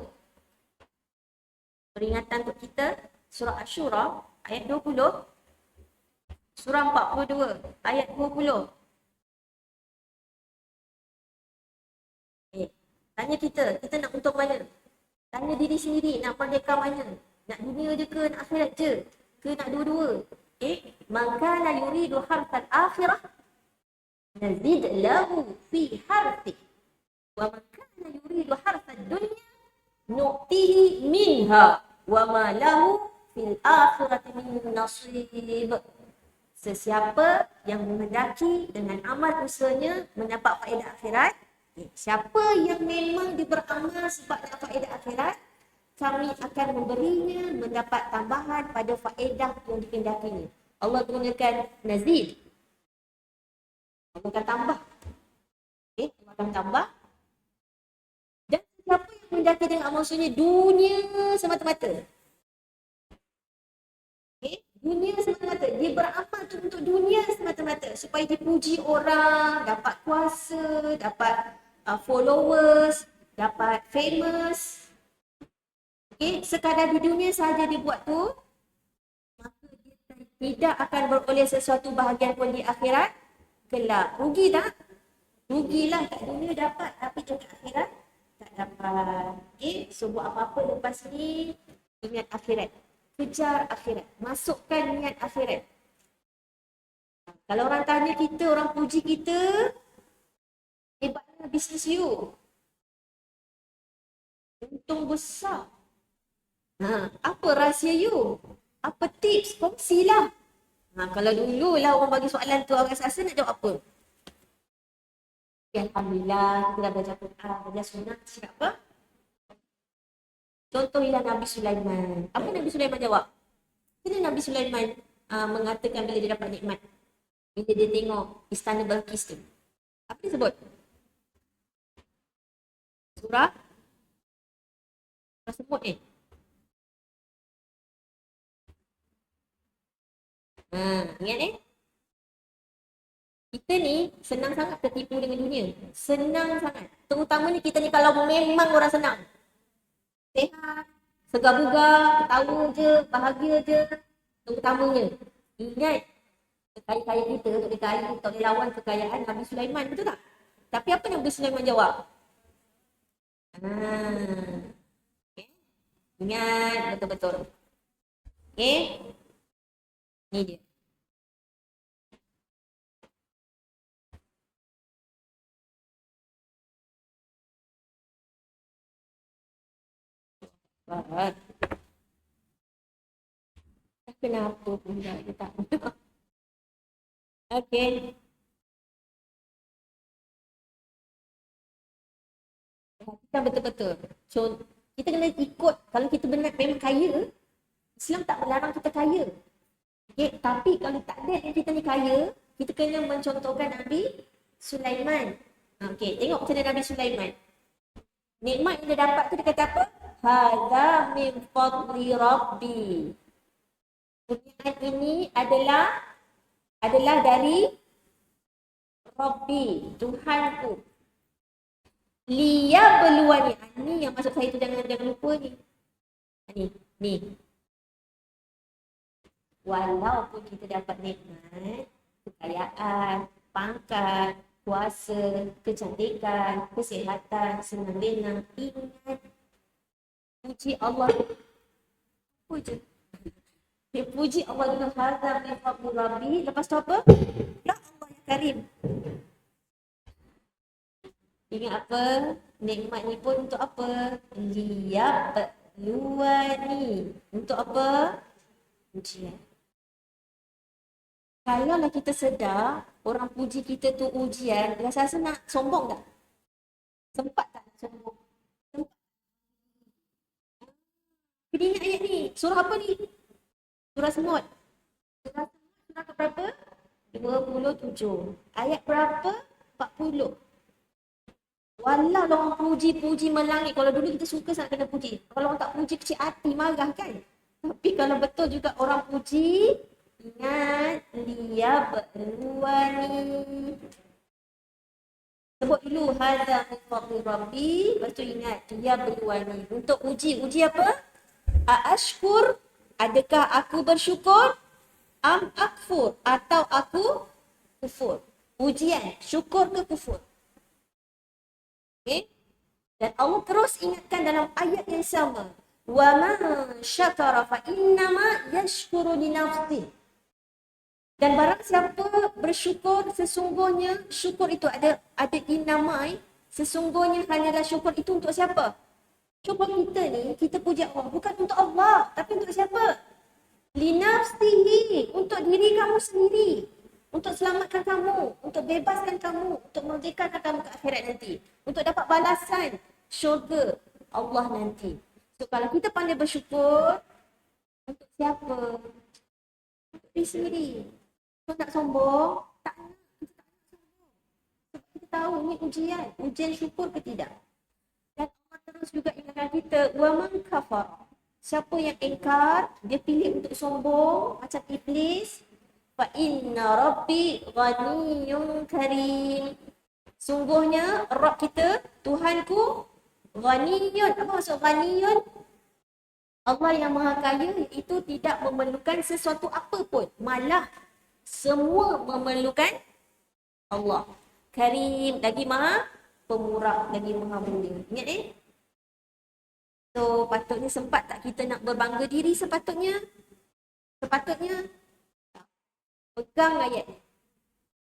Peringatan untuk kita. Surah Ash-Shura ayat 20. Surah 42 ayat 20. Tanya kita nak untung mana? Tanya diri sendiri, nak merdeka mana? Nak dunia je ke, nak akhirat je? Ke nak dua-dua? Man kana yuridu harfal akhirah nazid lahu fi harfih. Wa man kana yuridu harfal dunya nu'tihi minha wa ma lahu fil akhirati min nasib. Sesiapa yang menghendaki dengan amal usahanya mendapat faedah akhirat, siapa yang memang dia beramal sebab nak faedah akhirat, kami akan memberinya mendapat tambahan pada faedah yang dikehendakinya. Allah gunakan nazid. Allah akan tambah. Allah akan tambah. Dan siapa yang menghendaki dengan amal usahanya dunia semata-mata. Dunia semata-mata. Dia beramal tu untuk dunia semata-mata. Supaya dipuji orang, dapat kuasa, dapat followers, dapat famous. Sekadar di dunia sahaja dia buat tu, maka dia tidak akan beroleh sesuatu bahagian pun di akhirat. Kelak. Rugi tak? Rugilah kat dunia dapat, tapi dekat akhirat tak dapat. So buat apa-apa lepas ni, ingat akhirat. Kejar akhirat. Masukkan niat akhirat. Kalau orang tanya kita, orang puji kita, hebatlah bisnes you. Untung besar. Apa rahsia you? Apa tips? Kongsilah. Kalau dululah orang bagi soalan tu, orang rasa nak jawab apa? Alhamdulillah, kita dah belajar Quran, belajar sunnah, cakap apa? Contohilah Nabi Sulaiman. Apa Nabi Sulaiman jawab? Kenapa Nabi Sulaiman mengatakan bila dia dapat nikmat? Bila dia tengok Istana Balqis tu. Apa dia sebut? Surah Semut ni. Ingat kita ni senang sangat tertipu dengan dunia. Senang sangat. Terutamanya kita ni kalau memang orang senang. Sehat, segar bugar, ketawa je, bahagia je. Terutamanya. Ingat, kekayaan kita untuk dikaya, untuk dilawan kekayaan Nabi Sulaiman, betul tak? Tapi apa Nabi Sulaiman jawab? Okay. Ingat betul-betul. Okay. Ni dia. Barat. Kenapa pula dia tak nak? Okey. Perhatikan betul-betul. So, kita kena ikut. Kalau kita benar memang kaya, Islam tak melarang kita kaya. Okay? Tapi kalau tak ada yang kita ni kaya, kita kena mencontohkan Nabi Sulaiman. Okey, tengok macam mana Nabi Sulaiman. Nikmat yang dia dapat tu dia kata apa? Hadza min fadli rabbi. Nikmat ini adalah dari Rabbi, Tuhanku. Liyabluwani. Ni yang maksud saya tu, jangan lupa ni. Ni. Walaupun kita dapat nikmat, kekayaan, pangkat, kuasa, kecantikan, kesihatan, senang lenang, ingat puji Allah. Apa je? Dia puji Allah dengan hadza min fadli rabbi. Lepas tu apa? Ya Allah yang karim. Ingat apa? Nikmat ni pun untuk apa? Liyabluwani. Untuk apa? Ujian. Kalaulah kita sedar orang puji kita tu ujian, rasa-rasa nak sombong tak? Sempat tak nak sombong? Sempat. Kena ingat ayat ni. Surah apa ni? Surah Semut. Surah berapa? 27. Ayat berapa? 40. Walau orang puji melangit. Kalau dulu kita suka sangat kena puji. Kalau orang tak puji kecil hati, marah kan? Tapi kalau betul juga orang puji, ingat, liyabluwani. Sebut dulu hadza min fadli rabbi, lepas tu ingat liyabluwani. Untuk uji apa? Aashkur, adakah aku bersyukur? Am akfur, atau aku kufur. Ujian, syukur ke kufur. Okay? Dan Allah terus ingatkan dalam ayat yang sama. Wa man syakara fa innama yashkuru li nafsihi. Dan barang siapa bersyukur, sesungguhnya syukur itu ada dinamai, sesungguhnya hanyalah syukur itu untuk siapa? Syukur kita ni, kita puji Allah bukan untuk Allah, tapi untuk siapa? Li nafsihi, untuk diri kamu sendiri. Untuk selamatkan kamu, untuk bebaskan kamu, untuk merdekakan kamu ke akhirat nanti. Untuk dapat balasan syurga Allah nanti. So kalau kita pandai bersyukur, untuk siapa? Untuk diri sendiri. Kita nak sombong, tak nak. Kita tak nak sombong. Sebab kita tahu ni ujian syukur ke tidak. Dan Allah terus juga ingatkan kita, wa man kafara. Siapa yang ingkar, dia pilih untuk sombong macam iblis. Fa inna rabbi ghaniyyun karim. Sungguhnya Rabb kita, Tuhanku, ghaniyyun. Apa maksud ghaniyyun? Allah yang maha kaya itu tidak memerlukan sesuatu apa pun. Malah semua memerlukan Allah. Karim, lagi maha pemurah, lagi maha mulia. Ingat So patutnya sempat tak kita nak berbangga diri sepatutnya? Sepatutnya pegang ayat ni.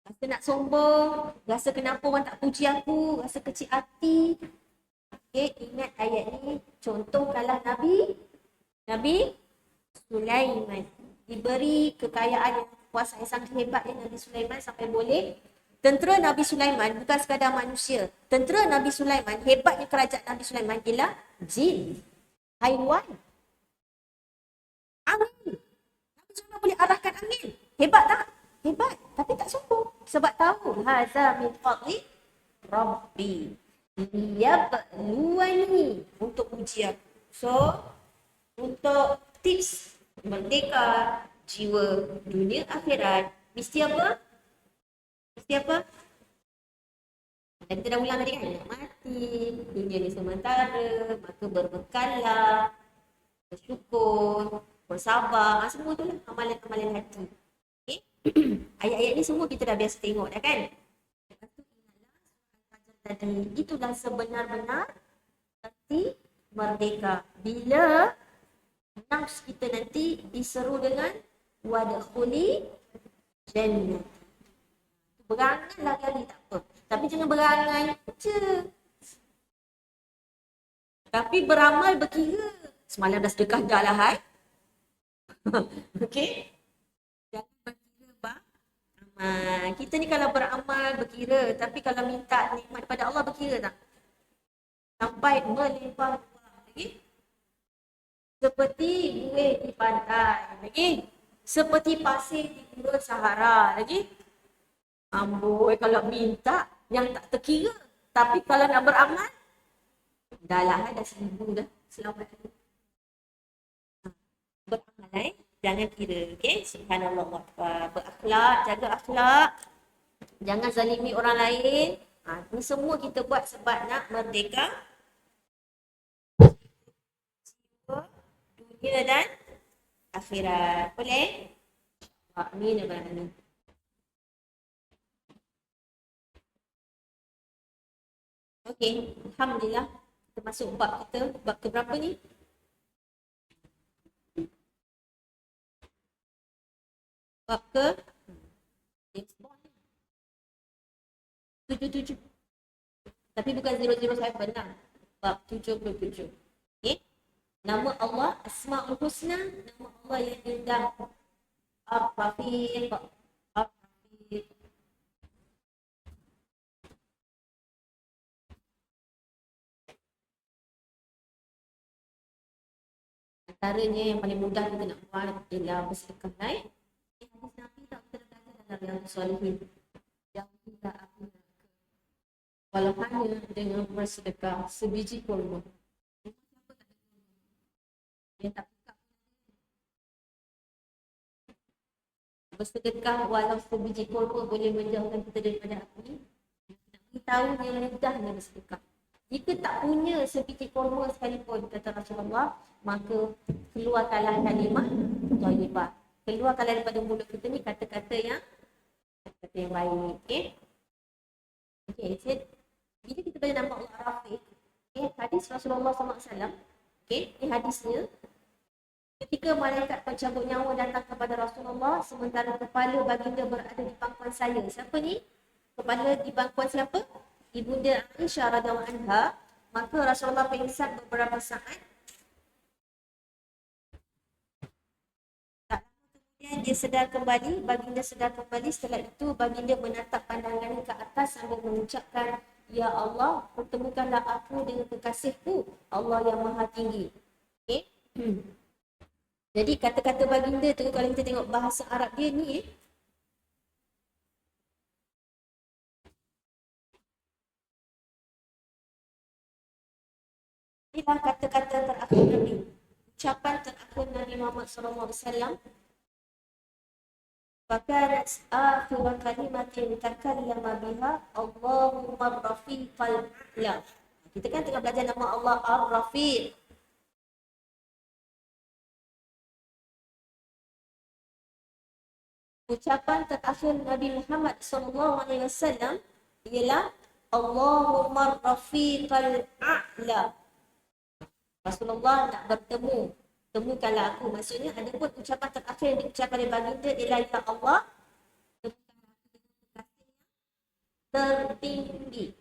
Rasa nak sombong, rasa kenapa orang tak puji aku, rasa kecil hati. Okay, ingat ayat ni. Contoh kalau Nabi Sulaiman diberi kekayaan yang kuasa yang sangat hebat Nabi Sulaiman sampai boleh. Tentera Nabi Sulaiman bukan sekadar manusia. Tentera Nabi Sulaiman, hebatnya kerajaan Nabi Sulaiman ialah jin, haiwan, angin. Nabi Sulaiman boleh arahkan angin. Hebat tak? Hebat. Tapi tak sombong. Sebab tahu hadza min fadli Rabbi. Liyabluwani, untuk uji aku. So, untuk tips merdeka jiwa dunia akhirat, mesti apa? Mesti apa? Dan kita dah ulang tadi kan, nak mati, dunia ni sementara, maka berbekallah, bersyukur, bersabar, semua tu lah amalan-amalan hati. Okay? Ayat-ayat ni semua kita dah biasa tengok dah kan? Lepas tu ingatlah fajar tadi, itulah sebenar-benar arti merdeka. Bila nafs kita nanti diseru dengan wadkhuli jannah. Berangan lah kali tak apa. Tapi jangan berangan je. Tapi beramal berkira. Semalam dah sedekah dah lah hai. Okey? Jangan berkira bang. Kita ni kalau beramal berkira. Tapi kalau minta nikmat pada Allah berkira tak? Sampai melimpah lagi. Seperti buih di pantai lagi. Seperti pasir di gurun Sahara lagi. Amboi kalau minta yang tak terkira. Tapi kalau nak beramal, dah lah dah 1000 dah. Selamat. Beramal jangan kira. Okay? Subhanallah. Berakhlak, jaga akhlak. Jangan zalimi orang lain. Ini semua kita buat sebab nak merdeka jiwa, dunia dan akhirat. Boleh? Amin ya rabbal alamin. Okey, alhamdulillah. Kita masuk bab kita. Bab ke berapa ni? Bab ke 77. Tapi bukan 007 lah. Bab 77. Okey. Nama Allah Asmaul Husna, nama Allah yang indah. Ar-Rafiq. Ar-Rafiq. Antaranya yang paling mudah kita nak buat ialah bersedekah naik. Hadis Nabi tak kita belajar dalam Riyadhus Shalihin. Yang tidak aku nak. Walau hanya dengan bersedekah sebiji kurma. Dia tak buka. Bersedekah walau sebiji kurma boleh menjauhkan kita daripada api. Nak beritahu yang mudahnya bersedekah. Jika tak punya sebiji kurma sekalipun, kata Rasulullah, maka keluarkanlah kalimah thayyibah. Keluarkanlah daripada mulut kita ni kata-kata yang baik. Okey. Okey, bila kita baca nama Allah Ar-Rafiq, hadis Rasulullah SAW, ini hadisnya, ketika malaikat pencabut nyawa datang kepada Rasulullah, sementara kepala baginda berada di pangkuan saya. Siapa ni? Kepala di pangkuan siapa? Ibunda Aisyah radhiyallahu anha. Maka Rasulullah pingsan beberapa saat. Tak lama kemudian dia sedar kembali, baginda sedar kembali. Setelah itu baginda menatap pandangannya ke atas sambil mengucapkan, Ya Allah, pertemukanlah aku dengan kekasihku, Allah yang maha tinggi. Okay? Jadi kata-kata baginda tu kalau kita tengok bahasa Arab dia ni, inilah kata-kata terakhir Nabi. Ucapan terakhir Nabi Muhammad SAW. Fakanat akhir kalimatin takallama biha Allahumma rafiqal a'la. Kita kan tengah belajar nama Allah Ar-Rafiq. Ucapan terakhir Nabi Muhammad SAW ialah Allahumma rafiqal a'la. Rasulullah nak bertemu, temukanlah aku. Maksudnya ada pun ucapan terakhir yang diucapkan oleh baginda ialah Ya Allah, tertinggi.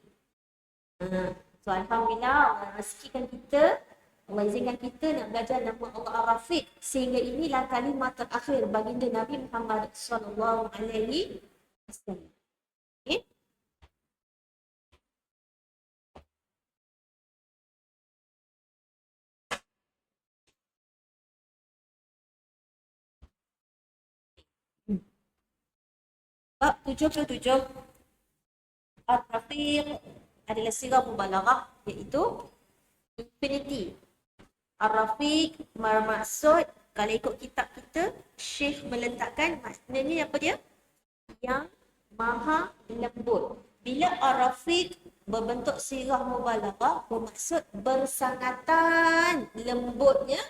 So alhamdulillah Allah rezekikan kita, Allah izinkan kita nak belajar nama Allah Ar-Rafiq, sehingga inilah kalimah terakhir baginda Nabi Muhammad sallallahu alaihi wasallam. Okey. Bab 77 Ar-Rafiq adalah sirah mubalaghah iaitu infinity. Ar-Rafiq bermaksud kalau ikut kitab kita, Syekh meletakkan maknanya apa dia? Yang maha lembut. Bila Ar-Rafiq berbentuk sirah mubalaghah bermaksud bersangatan lembutnya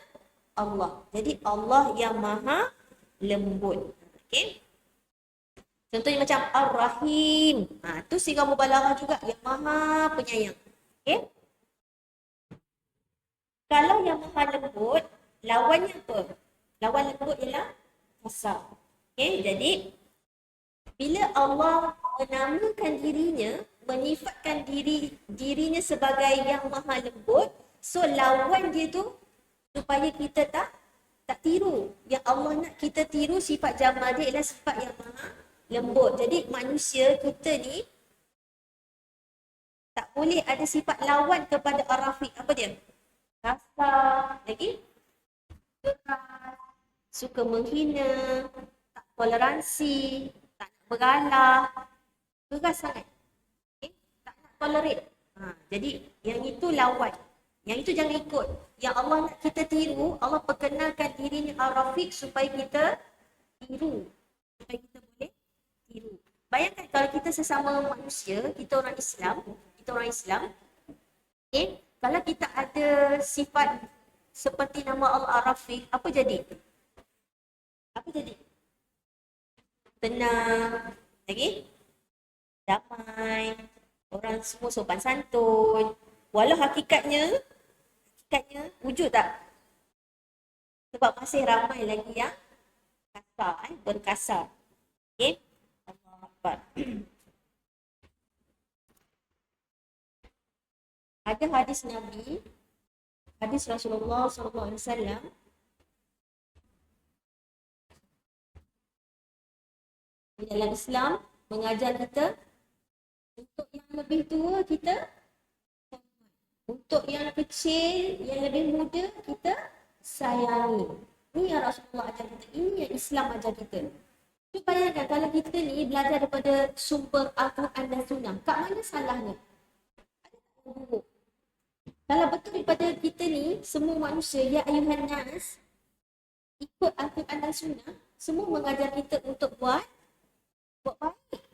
Allah. Jadi Allah yang maha lembut. Okey. Contohnya macam Ar-Rahim. Tu sirah mubalaghah juga yang maha penyayang. Okey. Kalau yang maha lembut, lawannya apa? Lawan lembut ialah kasar. Okey, jadi bila Allah menamakan dirinya, menyifatkan dirinya sebagai yang maha lembut, so lawan dia tu supaya kita tak tiru. Yang Allah nak kita tiru sifat jamal dia ialah sifat yang maha lembut. Jadi manusia kita ni tak boleh ada sifat lawan kepada Ar-Rafiq. Apa dia? Kasar, lagi keras, suka menghina, tak toleransi, tak nak beralah, keras sangat. Okay? Tak nak tolerate. Jadi yang itu lawan. Yang itu jangan ikut. Yang Allah nak kita tiru, Allah perkenalkan dirinya Ar-Rafiq supaya kita tiru. Supaya kita boleh tiru. Bayangkan kalau kita sesama manusia, kita orang Islam, okay? Kalau kita ada sifat seperti nama Allah Ar-Rafiq, apa jadi? Tenang, lagi damai, orang semua sopan santun. Walau hakikatnya wujud tak? Sebab masih ramai lagi yang kasar, berkasar. Okey? Allahu Akbar. Ada hadis Nabi, hadis Rasulullah SAW di dalam Islam mengajar kita untuk yang lebih tua kita, untuk yang kecil, yang lebih muda kita sayangi. Ini yang Rasulullah ajar kita, ini yang Islam ajar kita. Cuba bayangkan kalau kita ni belajar daripada sumber Al-Quran dan Sunnah, kat mana salahnya? Ada tak buruk? Kalau betul daripada kita ni, semua manusia, ya ayuhan nas, ikut Al-Quran dan Sunnah, semua mengajar kita untuk buat baik.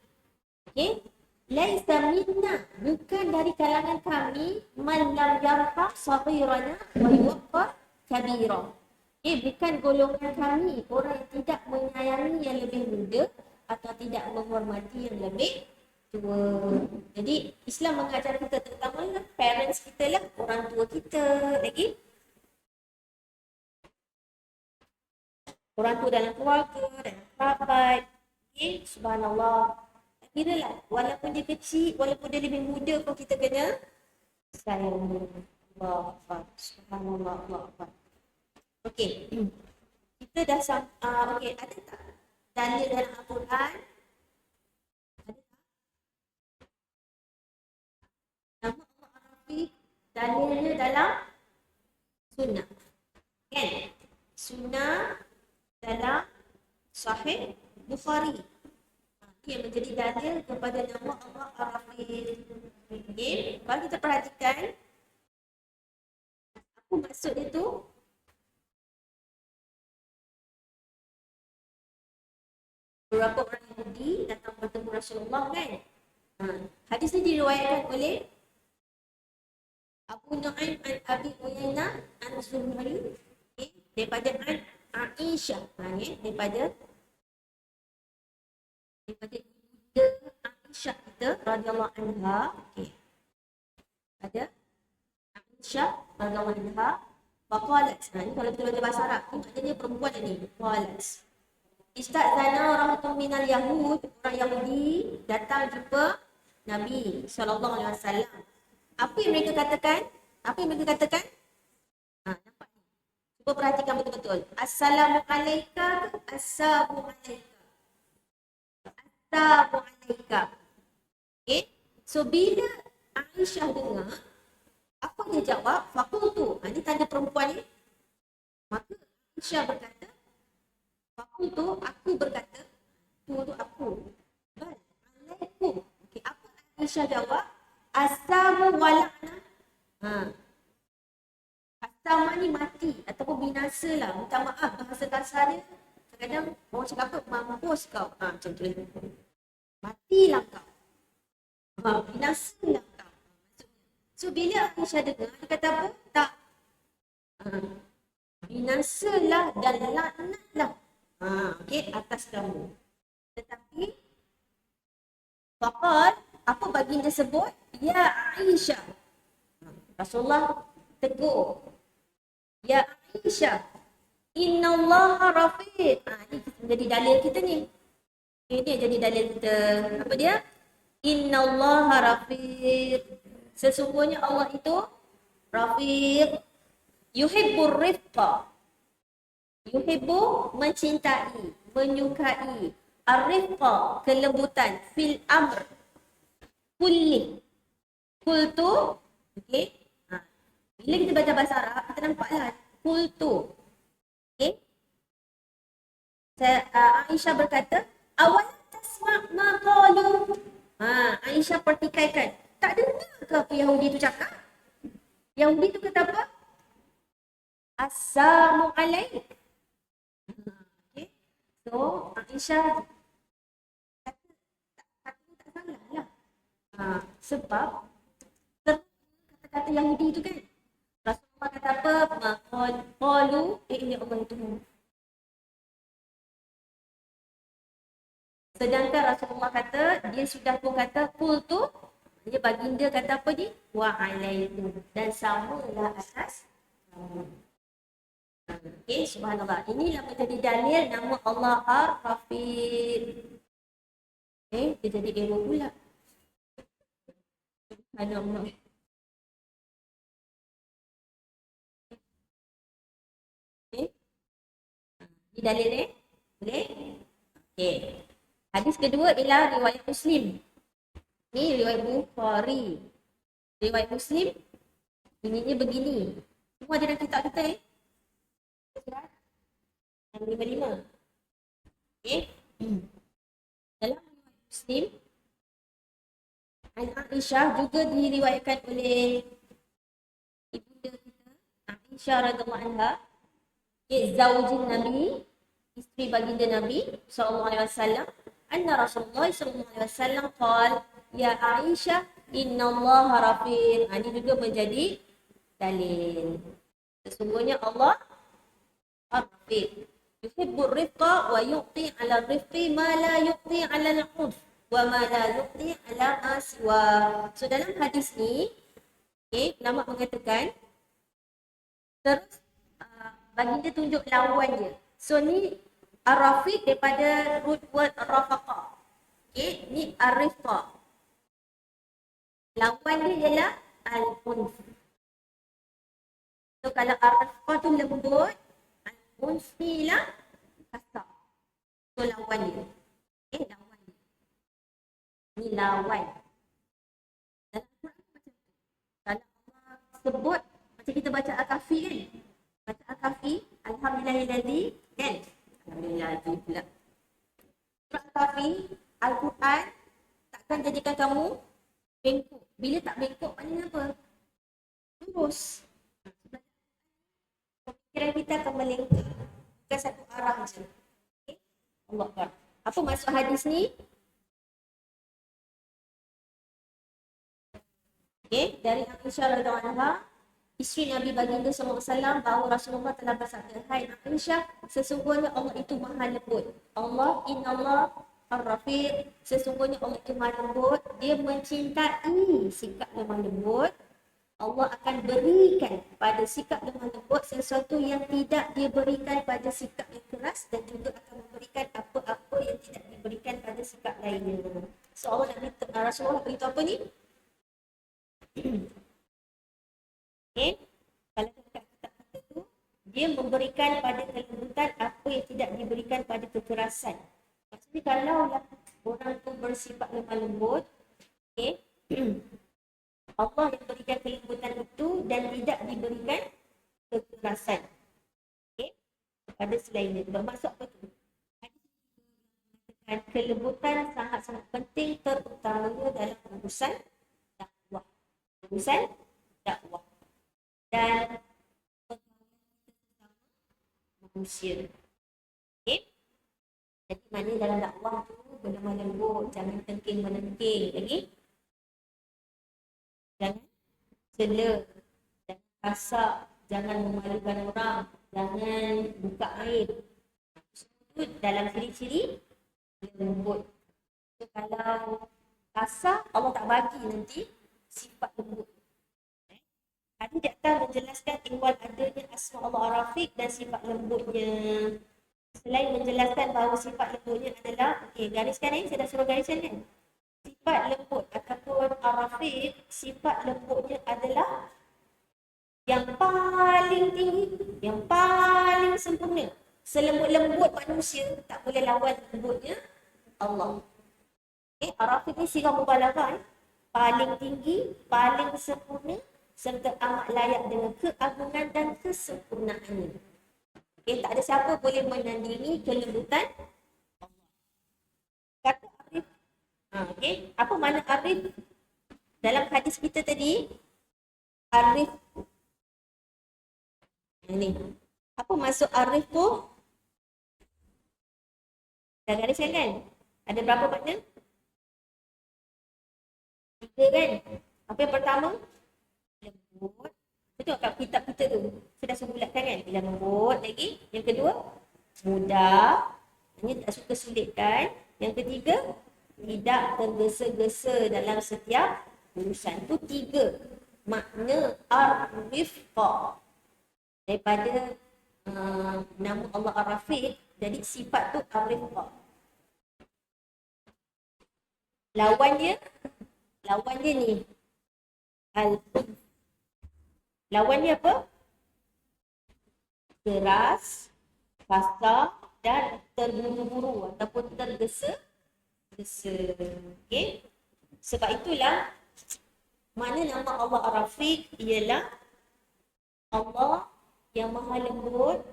Okay? Laisa minna, bukan dari kalangan kami, man lam yarham saghirana wa yuqar kabira. Bukan golongan kami, orang yang tidak menyayangi yang lebih muda atau tidak menghormati yang lebih tua. Jadi Islam mengajar kita, terutama parents kita lah, orang tua kita lagi, orang tua dalam keluarga, dalam kerabat. Okay, subhanallah. Tak kira lah, walaupun dia kecil, walaupun dia lebih muda pun kita kena sayang. Allah Akbar. Subhanallah, Allah Akbar. Okey. Kita dah okey, ada tak dalil dalam Al-Quran? Ada tak? Nama Allah Ar-Rafiq dalilnya dalam Sunnah. Kan? Sunnah dalam Sahih Bukhari. Ini yang menjadi dalil kepada nama Allah Ar-Rafiq. Okay. Kalau kita perhatikan, apa maksud dia tu? Beberapa orang Yahudi datang bertemu Rasulullah kan? Hadis ni diriwayatkan oleh Abu Nu'aim an Abi Uyainah an Zuhri, daripada an Aisyah, daripada ibu Aisyah kita radhiyallahu anha. Okey. Ada Aisyah radhiyallahu anha faqalat. Ini kalau kita baca bahasa Arab, ni maknanya perempuan ni. Qalat. Istazana rahmatun minal yahud, orang Yahudi datang jumpa Nabi sallallahu alaihi wasallam. Apa yang mereka katakan? Nampak ni. Cuba perhatikan betul-betul. Assalamualaikum, assalamualaikum. Assalamualaikum. Okay. So bila Aisyah dengar, apa dia jawab? Fakultu. Ini tanda perempuan ni. Maka Aisyah berkata, fakultu, aku berkata, tu aku. Aisyah jawab, asamu wala'na. Asam ni mati ataupun binasa lah. Minta maaf bahasa kasarnya. Kadang-kadang orang cakap apa? Mampus kau. Macam tu. Matilah kau. Binasalah kau. So bila Aisyah dengar, dia kata apa? Tak. Binasalah dan laknatlah. Okay, atas kamu. Tetapi faqal, apa baginda sebut? Ya Aisyah. Rasulullah tegur. Ya Aisyah, innallaha rafiq. Ini jadi dalil kita ni. Ini jadi dalil kita. Apa dia? Innallaha rafiq. Sesungguhnya Allah itu rafiq. Yuhibbur rifqa. Yuhibbu mencintai, menyukai. Ar-rifqa, kelembutan. Fil amr. Kulli. Kul tu, okay. Bila kita baca bahasa Arab, kita nampaklah kul tu. Okay. Aisyah berkata, awal tasma' ma qalu. Aisyah pertikaikan. Tak dengar ke apa Yahudi tu cakap? Yahudi tu kata apa? Assalamu alaik. Okay. So, Aisyah kata tak salah lah. Sebab kata-kata Yahudi tu kan, Rasulullah kata apa? Qalu inna Allah itu. Sedangkan Rasulullah kata, dia sudah pun kata kul tu, dia baginda kata apa ni? Wa alaikum. Dan samalah atas. Okay, subhanallah. Inilah menjadi dalil nama Allah Ar-Rafiq. Okay, dia jadi error pula. Subhanallah. Okay. Ini dalil ni? Boleh? Okay. Hadis kedua ialah riwayat Muslim. Ni riwayat Bukhari. Riwayat Muslim, ininya begini. Semua ada dalam kitab kita Yang 55. Okay. Dalam riwayat Muslim, Aisyah juga diriwayatkan oleh ibunda kita, Aisyah radhiyallahu anha, zaujin Nabi, isteri baginda Nabi sallallahu alaihi wasallam, anna Rasulullah sallallahu alaihi wasallam qala, ya Aisyah, innallaha rafiq. Ini juga menjadi dalil. Sesungguhnya Allah Ar-Rafiq. Yuhibbur rifqa wa yu'ti 'ala rifqi ma la yu'ti 'ala al-'udf wa ma la yu'ti 'ala ma siwa. So dalam hadis ni, okay, ulama mengatakan terus baginda tunjuk lawan dia. So ni Ar-Rafiq daripada root word rafaqa. Okay, ni Ar-Rifqa. Lawan dia ialah Al-Unf. So kalau Ar-Rifqa tu lembut, Al-Unf ni ialah kasar. So lawan dia. Okay, lawan dia. Ni lawan. Dalam Al-Quran macam tu. Kalau Allah sebut, macam kita baca Al-Kahfi kan? Baca Al-Kahfi, Alhamdulillahilladzi, kan? Alhamdulillahilladzi pula. Surah Al-Kahfi, Al-Quran takkan jadikan kamu bengkok. Bila tak bengkok, maknanya apa? Lurus. Pemikiran kita akan melengkung. Bukan satu arah je. Okay? Allah Akbar. Apa maksud hadis ni? Okay, dari Aisyah radhiyallahu anha, isteri Nabi baginda sallallahu alaihi wasallam, bahawa Rasulullah telah bersabda, hai Aisyah, sesungguhnya Allah itu maha lembut. Allah, innallaha Ar-Rafiq, sesungguhnya Allah itu maha lembut. Dia mencintai sikap lemah lembut. Allah akan berikan pada sikap lemah lembut sesuatu yang tidak dia berikan pada sikap yang keras, dan juga akan memberikan apa-apa yang tidak diberikan pada sikap lainnya. So Allah Nabi Rasulullah beritahu apa ni? Okay. Kalau kita kata tu, dia memberikan pada kelembutan apa yang tidak diberikan pada kekerasan. Maksudnya kalau orang tu bersifat lemah lembut, okay, Allah yang berikan kelembutan itu dan tidak diberikan kekerasan. Okay, pada selainnya. Bermaksud apa tu? Dan kelembutan sangat-sangat penting terutamanya dalam urusan dakwah. Urusan dakwah. Dan manusia. Okey? Jadi mana dalam dakwah tu berlemah lembut, jangan tengking menengking lagi. Jangan cela, jangan kasar, jangan memalukan orang, jangan buka aib. Itu dalam ciri-ciri lembut. So, kalau kasar, Allah tak bagi nanti sifat lembut. Hadis di atas menjelaskan ihwal adanya asma Allah Ar-Rafiq dan sifat lembutnya. Selain menjelaskan bahawa sifat lembutnya adalah, gariskan ni, saya dah suruh gariskan kan? Sifat lembut ataupun Ar-Rafiq, sifat lembutnya adalah yang paling tinggi, yang paling sempurna. Selembut-lembut manusia tak boleh lawan lembutnya Allah. Ar-Rafiq ni sirah mubalaghah, paling tinggi, paling sempurna serta amat layak dengan keagungan dan kesempurnaannya. Tak ada siapa boleh menandingi kelembutan Allah. Kata Arif. Apa makna Arif? Dalam hadis kita tadi, Arif. Ini. Apa maksud Arif tu? Dah gariskan kan? Ada berapa makna? 3 kan? Apa yang pertama? Lembut. Betul kat kitab kita tu. Saya dah suruh bulatkan kan? Lembut lagi. Yang kedua, mudah. Ini tak suka sulitkan. Yang ketiga, tidak tergesa-gesa dalam setiap urusan. Tu 3 makna Ar-Rifqa. Daripada nama Allah Ar-Rafiq, jadi sifat tu Ar-Rifqa. Lawannya ni Al-Qudh. Lawannya apa? Keras, kasar dan terburu-buru ataupun tergesa-gesa. Okey? Sebab itulah makna nama Allah Ar-Rafiq ialah Allah yang maha lembut,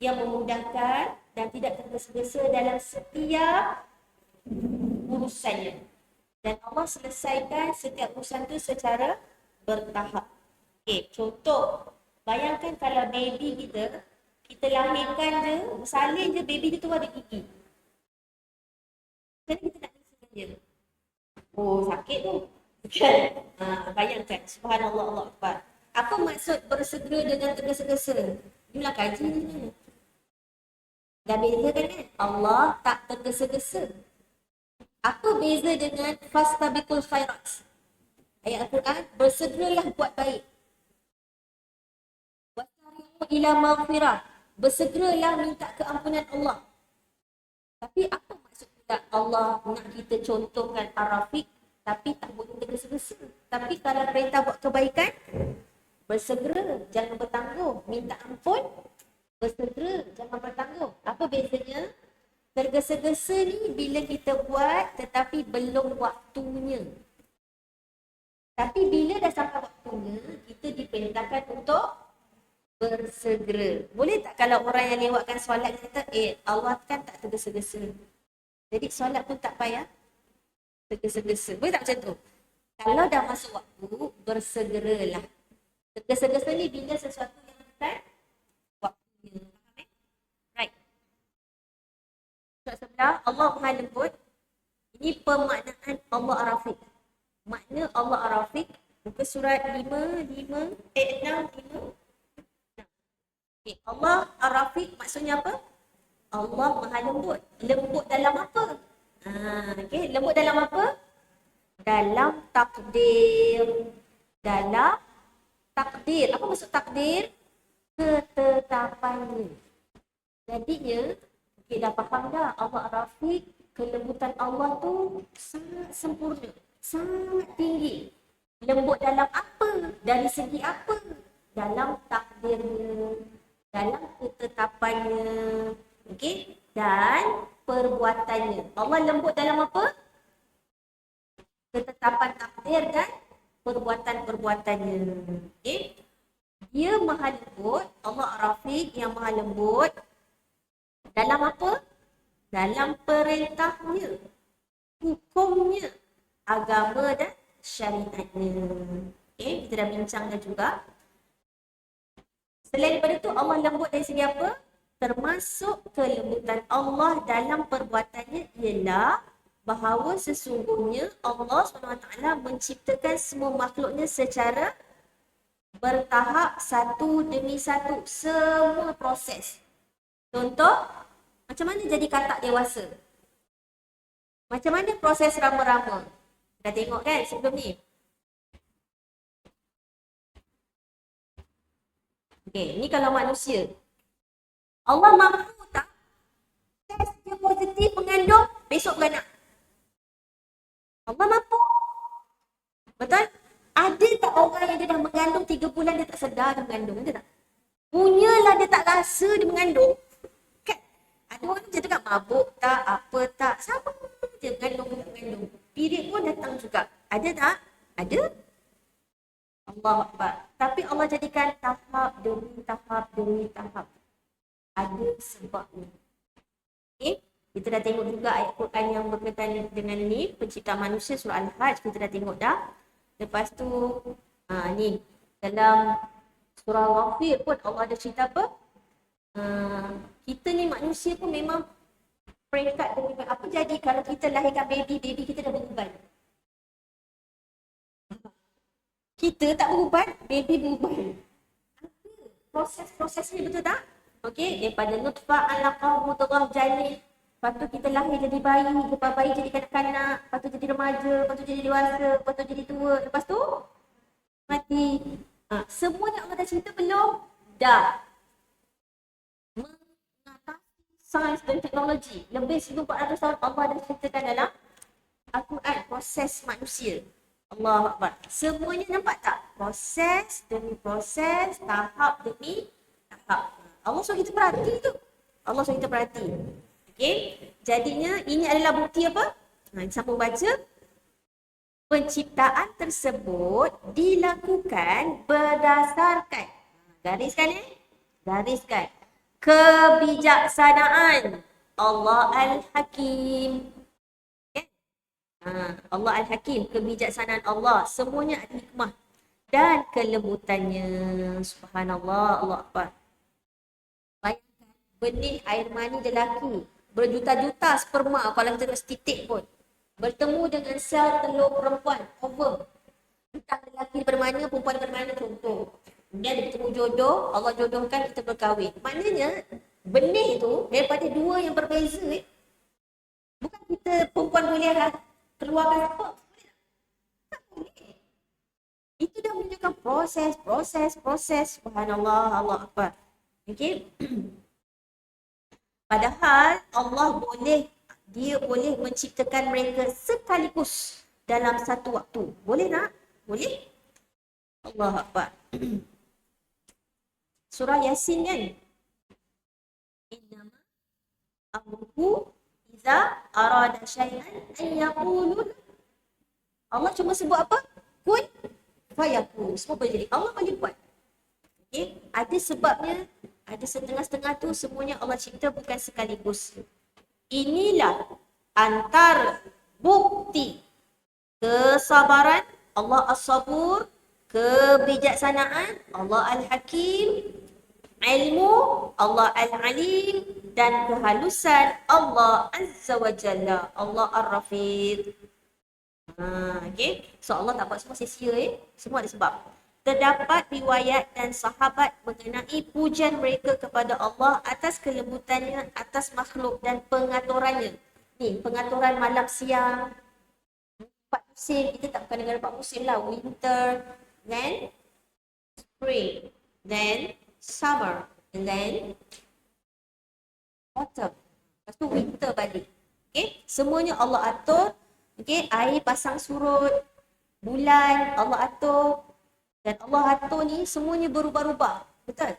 yang memudahkan dan tidak tergesa-gesa dalam setiap urusannya. Dan Allah selesaikan setiap urusan tu secara bertahap. Contoh, bayangkan kalau baby kita lahirkan je, salin je baby dia tu ada gigi. Jadi kita nak selesaikan dia. Oh, sakit tu. Bayangkan, subhanallah, Allah Akbar. Apa maksud bersegera dengan tergesa-gesa? Inilah kaji ni. Dah beza kan? Allah tak tergesa-gesa. Apa beza dengan fastabiqul khairat? Ayat Al-Quran, bersegeralah buat baik. Wasari'u ila maghfirah. Bersegeralah minta keampunan Allah. Tapi apa maksud pula Allah nak kita contohkan Ar-Rafiq tapi tak boleh tergesa-gesa? Tapi kalau perintah buat kebaikan, bersegera, jangan bertangguh. Minta ampun, bersegera, jangan bertangguh. Apa bezanya? Tergesa-gesa ni bila kita buat tetapi belum waktunya. Tapi bila dah sampai waktunya, kita diperintahkan untuk bersegera. Boleh tak kalau orang yang lewatkan solat kata, Allah kan tak tergesa-gesa. Jadi solat pun tak payah tergesa-gesa. Boleh tak macam tu? Kalau dah masuk waktu, bersegeralah. Tergesa-gesa ni bila sesuatu yang bukan waktunya. Right. Surat sebelah, Allah Maha Lembut. Ini pemaknaan Allah Ar-Rafiq. Makna Allah Ar-Rafiq, muka surat 6, 5. Allah Ar-Rafiq maksudnya apa? Allah Maha Lembut. Lembut dalam apa? Lembut dalam apa? Dalam takdir. Dalam takdir. Apa maksud takdir? Ketetapannya. Jadinya, dah faham dah, Allah Ar-Rafiq, kelembutan Allah tu sangat sempurna, sangat tinggi. Lembut dalam apa? Dari segi apa? Dalam takdirnya, dalam ketetapannya, dan perbuatannya. Allah lembut dalam apa? Ketetapan takdir dan perbuatan-perbuatannya. Dia Maha Lembut, Allah Ar-Rafiq yang Maha Lembut dalam apa? dalam perintahnya, hukumnya, agama dan syariatnya. Okay, kita dah bincang dah juga. Selain daripada itu, Allah lembut dari segi apa? Termasuk kelembutan Allah dalam perbuatannya ialah bahawa sesungguhnya Allah SWT menciptakan semua makhluknya secara bertahap satu demi satu. Semua proses. Contoh, macam mana jadi katak dewasa? Macam mana proses rama-rama? Dah tengok kan sebelum ni? Okay, ni kalau manusia. Allah mampu tak test dia positif mengandung, besok beranak? Allah mampu. Betul? Ada tak orang yang dia dah mengandung 3 bulan dia tak sedar dia mengandung? Ada tak? Punyalah dia tak rasa dia mengandung. Kan? Ada orang macam tu kan, mabuk tak, apa tak, sama je mengandung. Period pun datang juga. Ada tak? Ada. Allah Akbar. Tapi Allah jadikan tahap demi tahap demi tahap. Ada sebabnya. Okay? Kita dah tengok juga ayat Quran yang berkaitan dengan ni, pencipta manusia, surah Al-Hajj kita dah tengok dah. Lepas tu ni dalam surah Ghafir pun Allah ada cerita apa? Kita ni manusia pun memang peringkat dengan apa jadi kalau kita lahirkan baby kita dah beruban. Kita tak beruban, baby beruban. Proses-prosesnya betul tak? Okey, daripada nutfah, alaqah, mudghah, janin. Lepas tu kita lahir jadi bayi, lepas bayi jadi kanak-kanak, lepas tu jadi remaja, lepas tu jadi dewasa, lepas tu jadi tua, lepas tu mati. Semuanya Allah dah cerita belum? Dah. Mengatasi sains dan teknologi. Lebih 1,400 tahun Allah dah ceritakan dalam Al-Quran, proses manusia. Allah Akbar. Semuanya nampak tak? Proses demi proses, tahap demi tahap. Allah suruh kita perhati tu. Allah suruh kita perhati. Okey. Jadinya ini adalah bukti apa? Sambung baca. Penciptaan tersebut dilakukan berdasarkan, gariskan gariskan, kebijaksanaan Allah Al-Hakim. Allah Al-Hakim, kebijaksanaan Allah, semuanya ada hikmah dan kelembutannya. Subhanallah, Allah Akbar. Bayangkan benih air mani lelaki, berjuta-juta sperma kalau kita nak titik pun, bertemu dengan sel telur perempuan, ovum. Entah lelaki daripada mana, perempuan daripada mana, contoh. Kemudian dia bertemu jodoh, Allah jodohkan kita berkahwin. Maknanya benih tu daripada dua yang berbeza. Bukan kita perempuan boleh keluarkan sperma. Tak boleh. Itu dah menunjukkan proses. Subhanallah, Allah Akbar. Okey. Padahal Allah dia boleh menciptakan mereka sekaligus dalam satu waktu. Boleh tak? Boleh? Allah Akbar. Surah Yasin kan? Innama amruhu idza arada syai'an an yaqulu. Allah cuma sebut apa? Kun fayakun. Semua boleh jadi. Allah boleh buat. Okay? Ada sebabnya, ada setengah-setengah tu, semuanya Allah cipta bukan sekaligus. Inilah antara bukti kesabaran Allah As-Sabur, kebijaksanaan Allah Al-Hakim, ilmu Allah Al-Alim, dan kehalusan Allah Azza wa Jalla, Allah Ar-Rafiq. Okay. So Allah tak buat semua sia-sia, semua ada sebab. Terdapat riwayat dan sahabat mengenai pujian mereka kepada Allah atas kelembutannya atas makhluk dan pengaturannya. Ni, pengaturan malam siang, 4 musim, kita tak bukan dengan 4 musim lah. Winter, then spring, then summer, and then autumn. Lepas tu winter balik. Okay, semuanya Allah atur. Okay, air pasang surut, bulan Allah atur. Dan Allah atur ni semuanya berubah-ubah. Betul?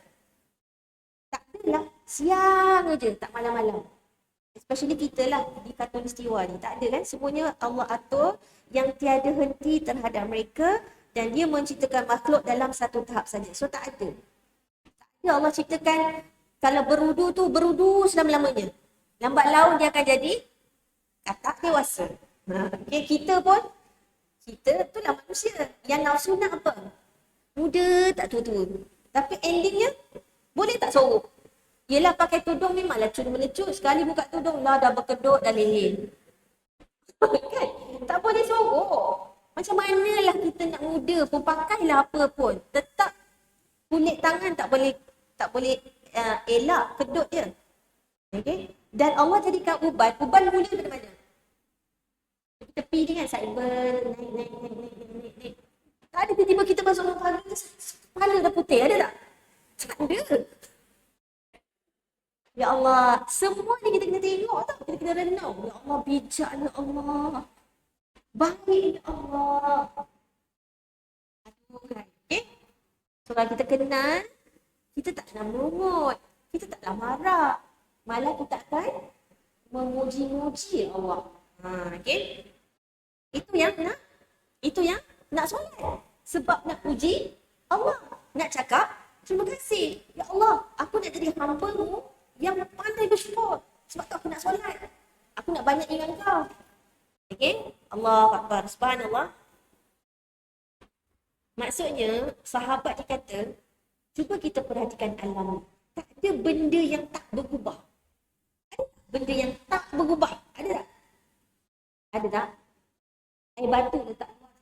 Tak adalah siang aja, tak malam-malam. Especially kita lah di Khatulistiwa ni. Tak ada kan? Semuanya Allah atur yang tiada henti terhadap mereka dan dia menciptakan makhluk dalam satu tahap saja. So tak ada. Tak ada Allah ciptakan kalau berudu tu berudu selama-lamanya. Lambat laun dia akan jadi katak dewasa. Okay, kita tu lah manusia. Yang nafsu nak apa? Muda tak tua-tua. Tapi endingnya boleh tak sorok? Yelah pakai tudung memanglah melecut. Sekali buka tudung lah dah berkedut dah lelin. Kan? Tak boleh sorok. Macam manalah kita nak muda pun pakailah apa pun. Tetap kulit tangan tak boleh elak kedut dia. Okay? Dan Allah jadikan uban mula dari mana? Tepi ni kan cyber, naik. Tak ada tiba-tiba kita masuk rumah pagi, kepala dah putih, ada tak? Tak ada. Ya Allah, semua ni kita kena tengok tau. Kita kena renung. Ya Allah, bijak ya Allah. Baik ya Allah. Aduh kan. Okay? So kalau kita kenal, kita tak nak merungut. Kita tak nak marah. Malah kita akan memuji-muji Allah. Okay? Itu yang nak solat. Sebab nak puji Allah. Nak cakap, terima kasih. Ya Allah, aku nak jadi hamba-Mu yang pandai bersyukur. Sebab tu aku nak solat. Aku nak banyak ingat kau. Okay? Allahu Akbar. Subhanallah. Maksudnya, sahabat dia kata, cuba kita perhatikan alam. Tak ada benda yang tak berubah. Ada tak benda yang tak berubah? Ada tak? Ada tak? Air batu letak luar.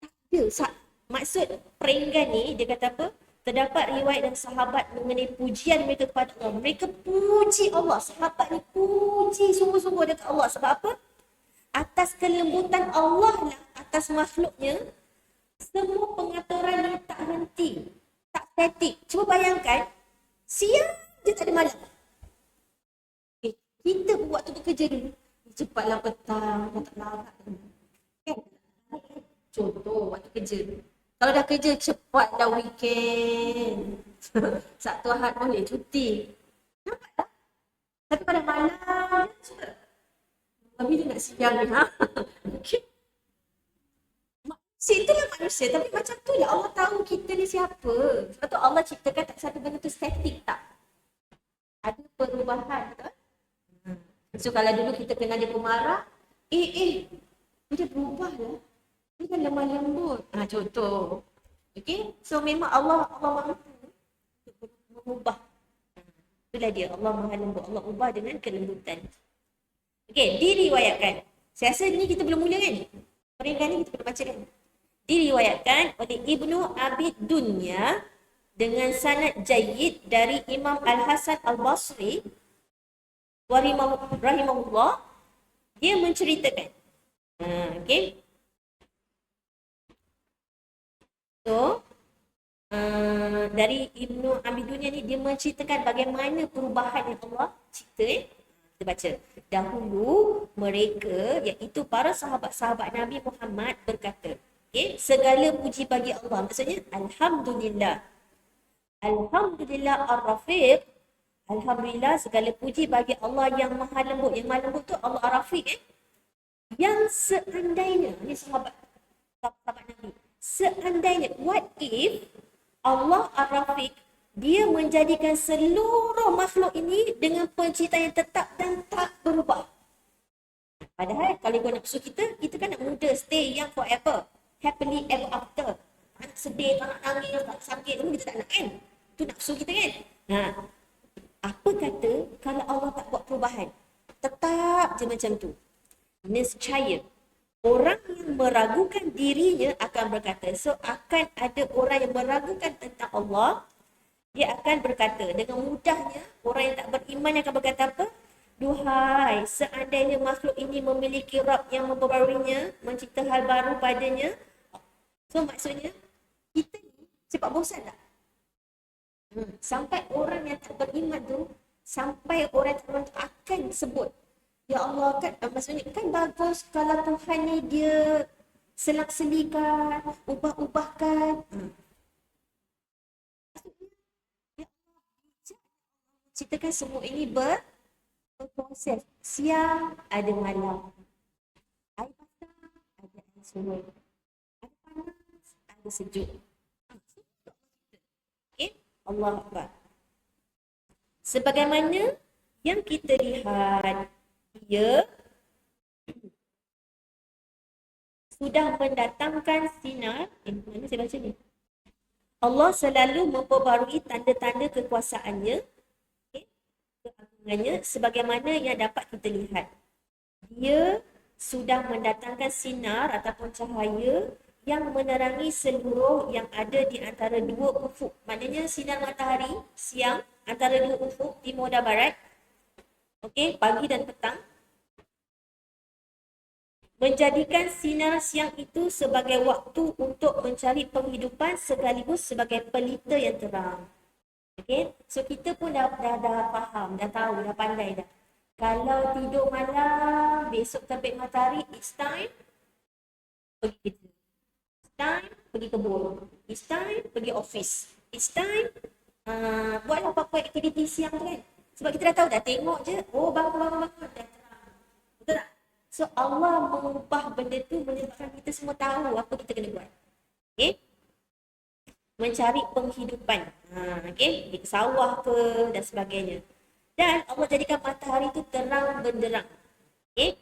Tak ada. Maksud peringgan ni, dia kata apa? Terdapat riwayat dan sahabat mengenai pujian mereka kepada Allah. Mereka puji Allah. Sahabat ni puji sungguh-sungguh dekat Allah. Sebab apa? Atas kelembutan Allah lah, atas makhluknya, semua pengaturan ni tak henti. Tak statik. Cuba bayangkan, siang je tak ada malam. Okay. Kita buat tu bekerja dulu. Cepatlah petang, tak larat. Kan? Contoh, waktu kerja. Kalau dah kerja, cepatlah weekend. Sabtu Ahad boleh cuti. Nampak tak? Tapi pada malam, suka. Tapi dia nak siang ni, ha? Okay. Itulah manusia. Tapi macam tu lah Allah tahu kita ni siapa. Sebab tu Allah ciptakan tak satu benda tu statik tak. Ada perubahan, betul? So kalau dulu kita kenal dia pemarah, dia berubah lah. Dia kan lemah lembut. Contoh. Okay? So memang Allah mampu mengubah. Itulah dia. Allah maha lembut. Allah ubah dengan kelembutan. Okay, diriwayatkan. Saya rasa ni kita belum mula kan? Peringkat ni kita perlu baca kan? Diriwayatkan oleh Ibnu Abi Dunya dengan sanad jayyid dari Imam Al-Hasan Al-Basri rahimahullah, dia menceritakan. Okay. So, dari Ibnu Abi Dunya ni, dia menceritakan bagaimana perubahan yang Allah cipta. Kita baca. Dahulu mereka, iaitu para sahabat-sahabat Nabi Muhammad berkata, okay, segala puji bagi Allah. Maksudnya, Alhamdulillah. Alhamdulillah Ar-Rafiq. Alhamdulillah segala puji bagi Allah yang maha lembut. Yang maha lembut tu Allah Ar-Rafiq. Yang seandainya, ni sahabat Nabi. Seandainya, what if Allah Ar-Rafiq, dia menjadikan seluruh makhluk ini dengan penciptaan yang tetap dan tak berubah. Padahal kalau ikut nafsu kita kan nak muda, stay young forever. Happily ever after. Tak nak sedih, tak nak nangis, tak nak sakit. Kita tak nak kan? Itu nafsu kita kan? Apa kata kalau Allah tak buat perubahan? Tetap je macam tu. Nescaya orang yang meragukan dirinya akan berkata. So akan ada orang yang meragukan tentang Allah. Dia akan berkata dengan mudahnya, orang yang tak beriman akan berkata apa? Duhai, seandainya makhluk ini memiliki Rabb yang memperbaruinya, mencipta hal baru padanya. So maksudnya, kita ni cepat bosan tak? Sampai orang yang tak beriman tu, sampai orang yang tak beriman tu akan sebut, ya Allah, kan maksudnya kan bagus kalau Tuhan ni dia selang-selikan, ubah-ubahkan. Ciptakan semua ini berproses. Siang ada malam. Air pasang ada air sungai. Ada panas, ada sejuk. Okay? Allah Akbar. Sebagaimana yang kita lihat, dia sudah mendatangkan sinar. Mana saya baca ni? Allah selalu memperbarui tanda-tanda kekuasaannya, okay, keagungannya, sebagaimana yang dapat kita lihat. Dia sudah mendatangkan sinar ataupun cahaya yang menerangi seluruh yang ada di antara dua ufuk. Maknanya sinar matahari siang antara dua ufuk, timur dan barat. Okey, pagi dan petang. Menjadikan sinar siang itu sebagai waktu untuk mencari penghidupan sekaligus sebagai pelita yang terang. Okey, so kita pun dah faham, dah tahu, dah pandai dah. Kalau tidur malam, besok terbit matahari, it's time pergi kerja. It's time pergi kebun. It's time pergi office. It's time buatlah apa-apa aktiviti siang tu kan. Sebab kita dah tahu, dah tengok je, oh bangun, dah terang. Betul tak? So Allah mengubah benda tu menyebabkan kita semua tahu apa kita kena buat. Okay? Mencari penghidupan. Okay? Di sawah ke dan sebagainya. Dan Allah jadikan matahari tu terang benderang. Okay?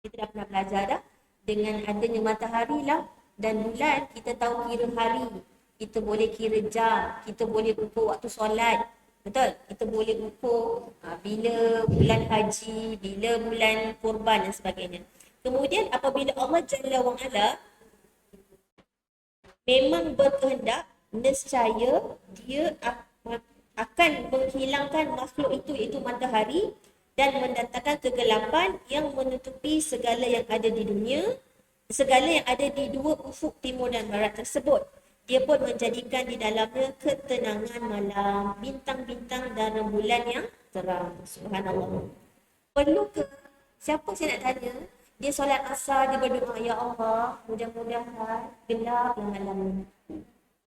Kita dah pernah belajar dah. Dengan adanya matahari lah dan bulan, kita tahu kira hari. Kita boleh kira jam. Kita boleh ukur waktu solat. Betul? Kita boleh ukur bila bulan haji, bila bulan kurban dan sebagainya. Kemudian apabila Allah Jalla wa'ala memang berkehendak, nescaya dia akan menghilangkan makhluk itu, iaitu matahari, dan mendatangkan kegelapan yang menutupi segala yang ada di dunia, segala yang ada di dua ufuk timur dan barat tersebut. Dia pun menjadikan di dalamnya ketenangan malam, bintang-bintang dan rembulan yang terang. Subhanallah. Perlu ke? Siapa saya nak tanya? Dia solat asar, dia berdoa, ya Allah, mudah-mudahan gelap malam ini.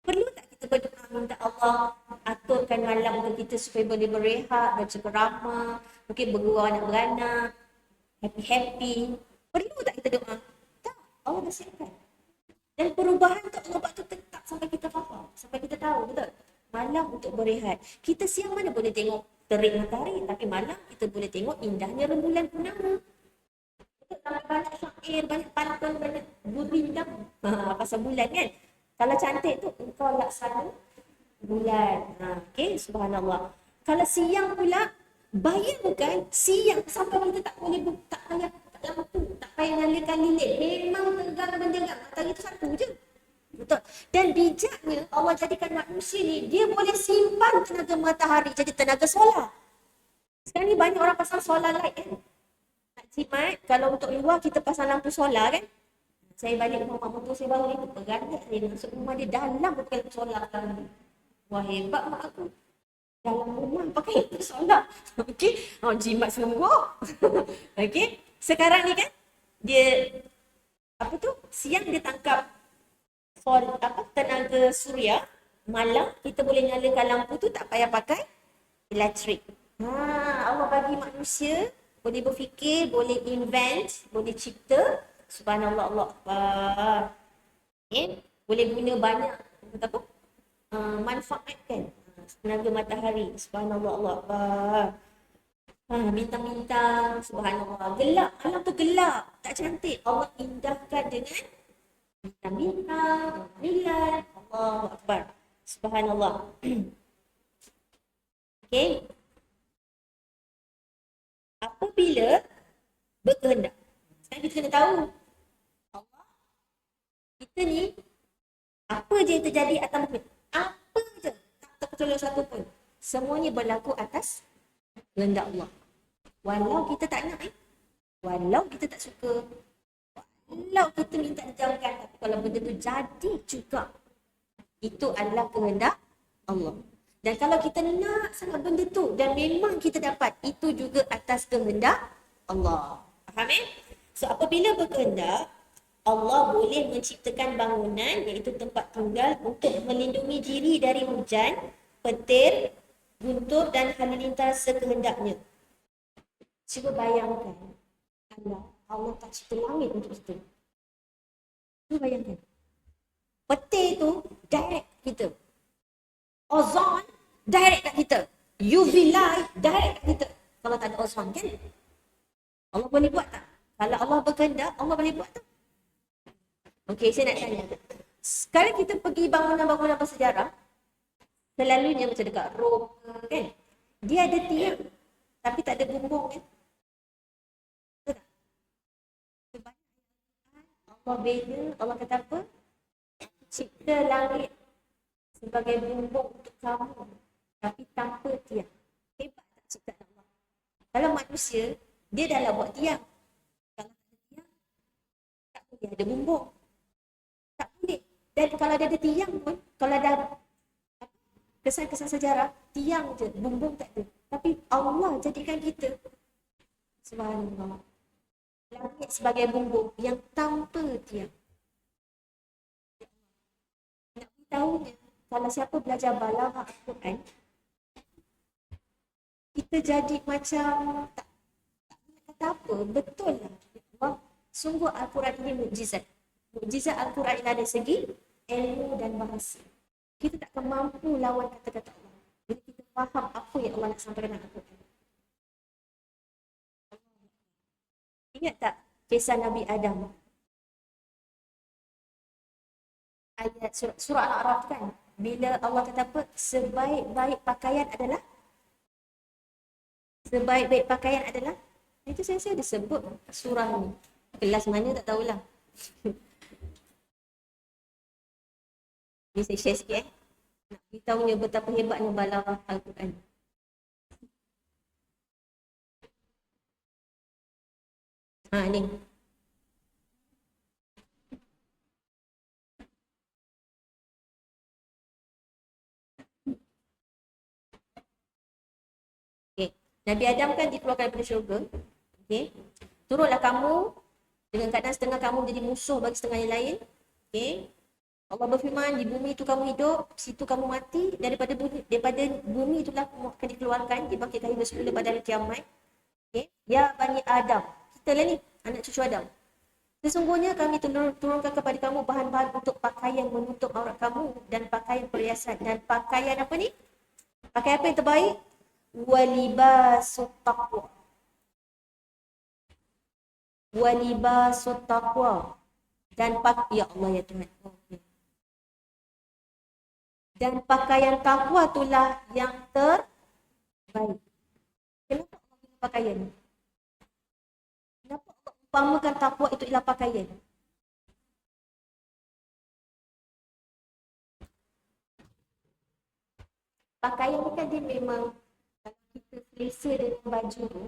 Perlu tak kita berdoa minta Allah aturkan malam untuk kita supaya boleh berehat, baca ceramah, mungkin bergurau anak beranak, happy-happy. Perlu tak kita doa? Tak, Allah dah siapkan. Dan perubahan tu Allah buat tu tetap sampai kita faham, sampai kita tahu, betul? Malam untuk berehat. Kita siang mana boleh tengok terik matahari, tapi malam kita boleh tengok indahnya rembulan purnama. Betul, kalau banyak syair, banyak pantun, banyak gurindam pasal bulan kan. Kalau cantik tu engkau laksana bulan. Okay, subhanallah. Kalau siang pula, bayangkan siang sampai kita tak boleh tak payah lampu, tak payah nyalakan lilin. Memang terang benderang. Matahari tu satu je. Betul. Dan bijaknya Allah jadikan manusia ni, dia boleh simpan tenaga matahari jadi tenaga solar. Sekarang ni banyak orang pasang solar light kan. Nak jimat, kalau untuk luar kita pasang lampu solar kan. Saya balik rumah mak motor saya baru ni, perangat saya masuk rumah dia dalam pakai lampu solar sekarang ni. Wah, hebat mak aku. Dalam rumah pakai lampu solar. Okey. Jimat sungguh. Okey. Sekarang ni kan, dia siang dia tangkap tenaga suria, malam kita boleh nyalakan lampu tu tak payah pakai elektrik. Allah bagi manusia boleh berfikir, boleh invent, boleh cipta. Subhanallah, Allah Akbar. Okay? Boleh guna banyak manfaat kan tenaga matahari. Subhanallah, Allah Akbar. Bintang-bintang, subhanallah. Gelap, alam tu gelap, tak cantik. Allah indahkan dengan bintang-bintang, bulan. Allahu Akbar. Subhanallah. Okay. Apabila berkehendak. Sekarang kita kena tahu. Allah, kita ni, apa je yang terjadi atas muka. Apa je. Tak terkecuali satu pun. Semuanya berlaku atas kehendak Allah. Walau kita tak nak, walau kita tak suka, walau kita minta dijauhkan, tapi kalau benda tu jadi juga, itu adalah kehendak Allah. Dan kalau kita nak sangat benda tu dan memang kita dapat, itu juga atas kehendak Allah. Faham So apabila berkehendak, Allah boleh menciptakan bangunan, iaitu tempat tinggal, untuk melindungi diri dari hujan, petir, guntur dan halilintar sekehendaknya. Cuba bayangkan, Allah tak cipta langit untuk kita. Cuba bayangkan. Petir tu direct kita. Ozon direct kat kita. UV light direct kat kita. kosong kan? Allah boleh buat tak? Kalau Allah berkehendak, Allah boleh buat tak? Okey, saya nak tanya. Sekarang kita pergi bangunan-bangunan bersejarah, selalunya macam dekat Rom kan? Dia ada tiang tapi tak ada bumbung kan? Betul tak? Sebab Allah beza, Allah kata apa? Cipta langit sebagai bumbung untuk kamu tapi tanpa tiang. Hebat tak ciptaan Allah? Kalau manusia, dia dah lah buat tiang. Kalau tak ada tiang, tak boleh ada bumbung. Tak boleh. Dan kalau dia ada tiang pun, kalau ada kesan-kesan sejarah, tiang je, bumbung tak ada. Tapi Allah jadikan kita, subhanallah, langit sebagai bumbung yang tanpa tiang. Nak beritahunya, kalau siapa belajar balaghah Al-Quran, kita jadi macam tak kata apa, betul lah. Wah, sungguh Al-Quran ini mukjizat. Mukjizat Al-Quran ini ada segi ilmu dan bahasa. Kita tak akan mampu lawan kata-kata Allah. Jadi kita faham apa yang Allah nak sampaikan dalam Al-Quran. Ingat tak kisah Nabi Adam? Ayat surah Al-A'raf kan? Bila Allah kata apa? Sebaik-baik pakaian adalah? Sebaik-baik pakaian adalah? Itu saya ada sebut surah ni. Kelas mana tak tahulah. Ni saya share sikit nak beritahunya betapa hebatnya balaghah Al-Quran. Ni. Okay. Nabi Adam kan dikeluarkan daripada syurga. Okay. Turunlah kamu dengan keadaan setengah kamu jadi musuh bagi setengah yang lain. Okay. Allah berfirman, di bumi itu kamu hidup, situ kamu mati, daripada bumi itulah kamu akan dikeluarkan, dibangkitkan hidup semula pada hari kiamat. Okay. Ya Bani Adam, kita lah ni, anak cucu Adam. Sesungguhnya kami turunkan kepada kamu bahan-bahan untuk pakaian menutup aurat kamu dan pakaian perhiasan. Dan pakaian apa ni? Pakaian apa yang terbaik? Walibasut taqwa. Walibasut taqwa. Dan ya Allah ya Tuhan. Okay. Dan pakaian takwa itulah yang terbaik. Kenapa Allah pilih pakaian? Kenapa Allah umpamakan takwa itu ialah pakaian? Pakaian ni kan dia memang, kalau kita selesa dengan baju tu,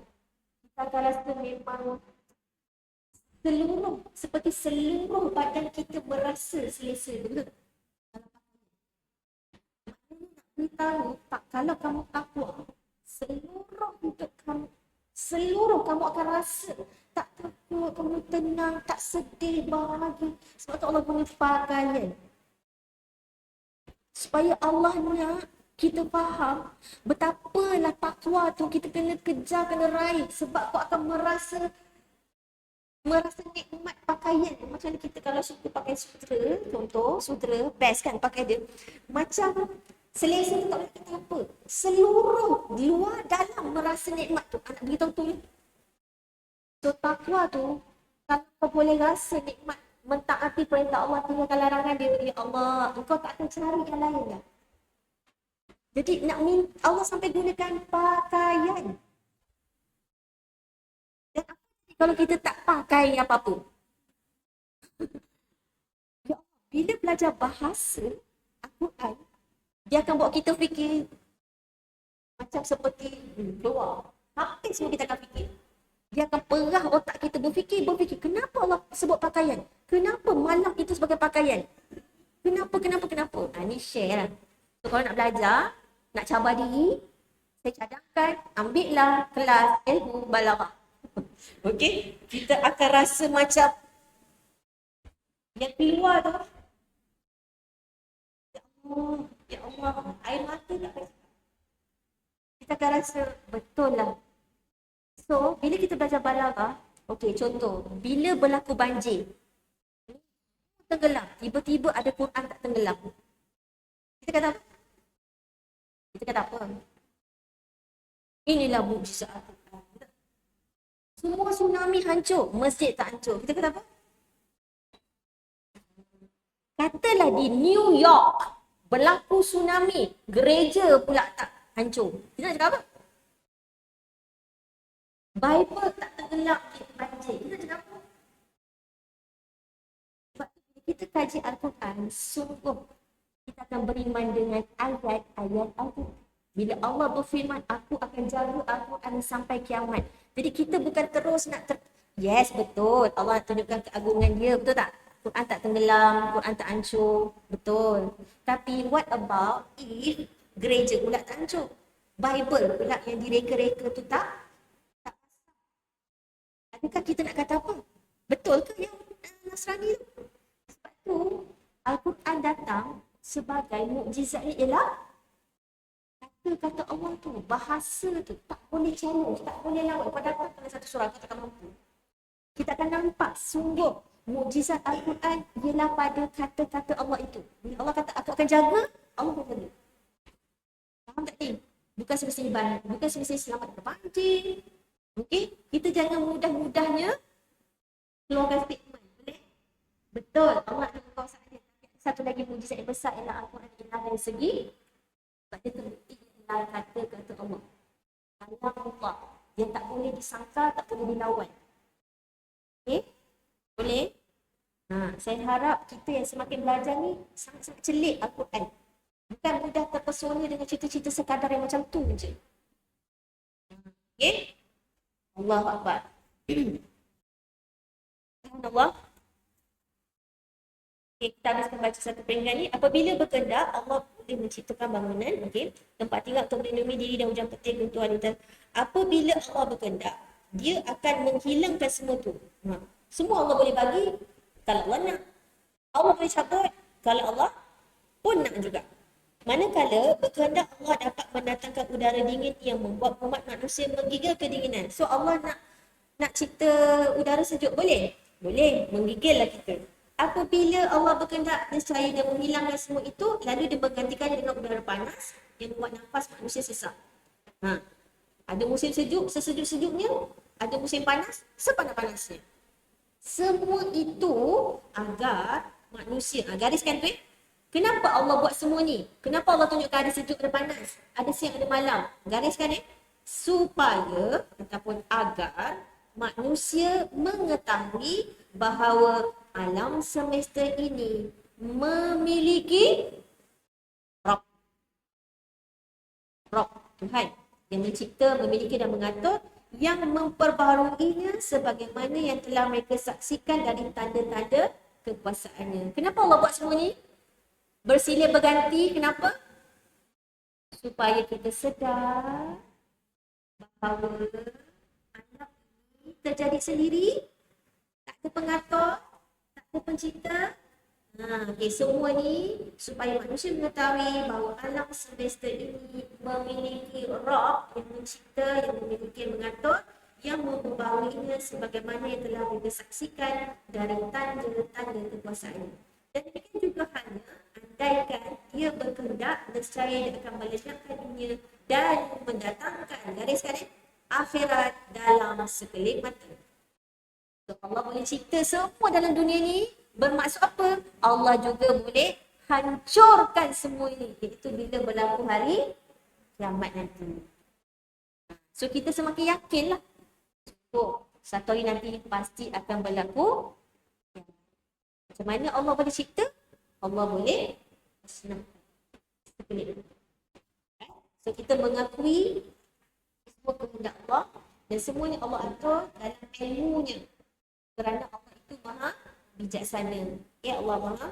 kita akan rasa memang seperti seluruh badan kita merasa selesa. Betul tak? Tahu tak, kalau kamu takwa, seluruh hidup kamu, kamu akan rasa tak takut, kamu tenang, tak sedih, bahagia. Sebab tu Allah punya pakaian, supaya Allah nak kita faham betapalah takwa tu kita kena kejar, kena raih. Sebab kau akan merasa nikmat pakaian. Macam kita kalau suka pakai sutera, contoh sutera, best kan pakai dia, macam selesa tu tak boleh kata apa. Seluruh luar dalam merasa nikmat tu. Anak beritahu tu. So takwa tu, kalau kau boleh rasa nikmat mentaati perintah Allah, tinggalkan larangan dia, ya Allah, engkau tak akan cari yang lain dah. Jadi nak minta Allah sampai gunakan pakaian. Dan kalau kita tak pakai apa-apa? Ya Allah, bila belajar bahasa Al-Quran, dia akan buat kita fikir macam seperti doa. Apa semua kita akan fikir. Dia akan perah otak kita berfikir. Kenapa Allah sebut pakaian? Kenapa malam itu sebagai pakaian? Kenapa? Ni share lah. So, kalau nak belajar, nak cabar diri, saya cadangkan, ambillah kelas ilmu balaghah. Okey? Kita akan rasa macam yang keluar tu, ya Allah, air mata tak payah. Kita akan rasa betul lah. So, bila kita belajar balaghah, okey, contoh, bila berlaku banjir, tenggelam, tiba-tiba ada Quran tak tenggelam. Kita kata apa? Inilah mukjizat Al-Quran. Semua tsunami hancur, masjid tak hancur. Kita kata apa? Katalah di New York berlaku tsunami, gereja pula tak hancur. Kita nak cakap apa? Bible tak tenggelam di banjir. Kita nak cakap apa? Sebab tu kita kaji Al-Quran, sungguh kita akan beriman dengan ayat-ayat Al-Quran. Bila Allah berfirman, aku akan jaga Al-Quran sampai kiamat. Jadi kita bukan terus nak yes, betul. Allah tunjukkan keagungan dia, betul tak? Quran tak tenggelam, Quran tak hancur. Betul. Tapi what about if gereja pula tak hancur? Bible pula yang direka-reka tu tak? Adakah kita nak kata apa? Betul ke yang Nasrani tu? Sebab tu Al-Quran datang sebagai mukjizatnya ialah kata-kata Allah tu, bahasa tu tak boleh challenge, tak boleh lawan. Kau datang dalam satu surah, kau takkan mampu. Kita akan nampak sungguh mukjizat Al-Quran ialah pada kata-kata Allah itu. Bila Allah kata aku akan jaga, Allah akan jaga. Faham tak ni? Bukan semestinya bukan semestinya selamat daripada banjir. Okey, kita jangan mudah-mudahnya keluarkan statement. Boleh? Betul, Allah ada kekuasaan dia. Satu lagi mukjizat yang besar ialah Al-Quran ialah dari segi sebab dia terbukti ialah kata-kata Allah. Kalam Allah yang tak boleh disangkal, tak boleh dilawan. Okey? Boleh? Saya harap kita yang semakin belajar ni sangat-sangat celik Al-Quran. Bukan mudah terpesona dengan cerita-cerita sekadar yang macam tu je. Okey? Allahu Akbar. Allah. Okay, kita habiskan baca satu peringkat ni. Apabila berkehendak, Allah boleh menciptakan bangunan, okay, tempat tinggal untuk melindungi diri dan hujan petir guntuhan itu. Apabila Allah berkehendak, dia akan menghilangkan semua tu. Semua Allah boleh bagi kalau Allah nak. Allah boleh cabut kalau Allah pun nak juga. Manakala berkehendak Allah dapat mendatangkan udara dingin yang membuat umat manusia menggigil kedinginan. So Allah nak cipta udara sejuk, boleh? Boleh, menggigillah kita. Apabila Allah berkehendak, nescaya dia menghilangkan semua itu, lalu dia bergantikan dengan udara panas yang membuat nafas manusia sesak. Ada musim sejuk, sesejuk-sejuknya. Ada musim panas, sepanas-panasnya. Semua itu agar manusia, gariskan tu kenapa Allah buat semua ni? Kenapa Allah tunjukkan ada sejuk, ada panas, ada siang, ada malam? Gariskan supaya ataupun agar manusia mengetahui bahawa alam semesta ini memiliki Rabb. Tuhan yang mencipta, memiliki dan mengatur, yang memperbaharuinya sebagaimana yang telah mereka saksikan dari tanda-tanda kekuasaannya. Kenapa Allah buat semua ni? Bersilih berganti, kenapa? Supaya kita sedar bahawa alam ini terjadi sendiri, tak ada pengatur, tak ada pencipta. Semua ni supaya manusia mengetahui bahawa alam semesta ini memiliki Rabb yang mencipta, yang memiliki, yang mengatur, yang memperbaharuinya sebagaimana yang telah disaksikan dari tanda-tanda kekuasaannya. Dan demikian juga halnya, andaikan dia berkehendak, nescaya dia akan melenyapkan dunia dan mendatangkan, gariskan akhirat dalam sekelip mata. So, Allah boleh cipta semua dalam dunia ni. Bermaksud apa? Allah juga boleh hancurkan semua ini. Iaitu bila berlaku hari kiamat nanti. So kita semakin yakinlah. Satu hari nanti pasti akan berlaku. Macam mana Allah boleh cipta? Allah boleh senang. So kita mengakui semua kehendak Allah dan semuanya Allah atur dalam ilmunya. Kerana Allah itu maha bijaksana. Ya Allah maha.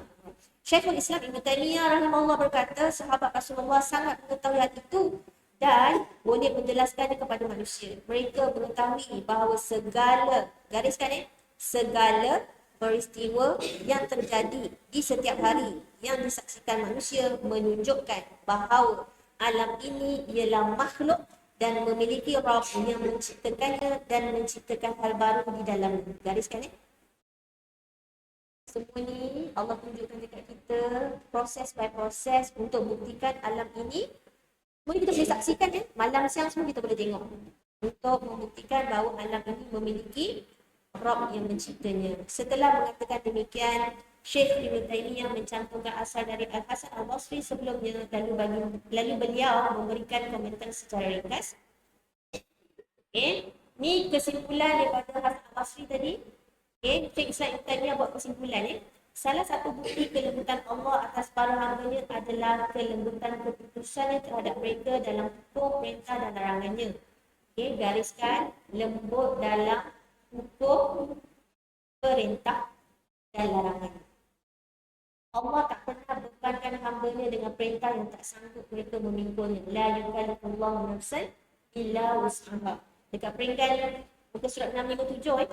Syekhul Islam Ibn Taymiyah rahimahullah berkata, sahabat Rasulullah sangat mengetahui hal itu dan boleh menjelaskannya kepada manusia. Mereka mengetahui bahawa segala, gariskan segala peristiwa yang terjadi di setiap hari yang disaksikan manusia menunjukkan bahawa alam ini ialah makhluk dan memiliki Rabb yang menciptakannya dan menciptakan hal baru di dalamnya. Gariskan semua ni Allah tunjukkan dekat kita proses by proses untuk buktikan alam ini. Boleh kita boleh saksikan malam siang semua kita boleh tengok. untuk membuktikan bahawa alam ini memiliki Rabb yang menciptanya. Setelah mengatakan demikian, Syekh Ibn Taymiyah mencantumkan asal dari Al-Hasan Al-Basri sebelumnya, lalu beliau memberikan komentar secara ringkas. Okay. Ni kesimpulan daripada Hasan Al-Basri tadi. Okay. Syekh Islam Ibn Taymiyah buat kesimpulan. Salah satu bukti kelembutan Allah atas para hambanya adalah kelembutan keputusannya terhadap mereka dalam hukum, perintah dan larangannya. Okay, gariskan lembut dalam hukum, perintah dan larangan. Allah tak pernah bebankan hambanya dengan perintah yang tak sanggup mereka memikulnya. La yukallifullahu nafsan illa wus'aha. Dekat peringkat muka surat 657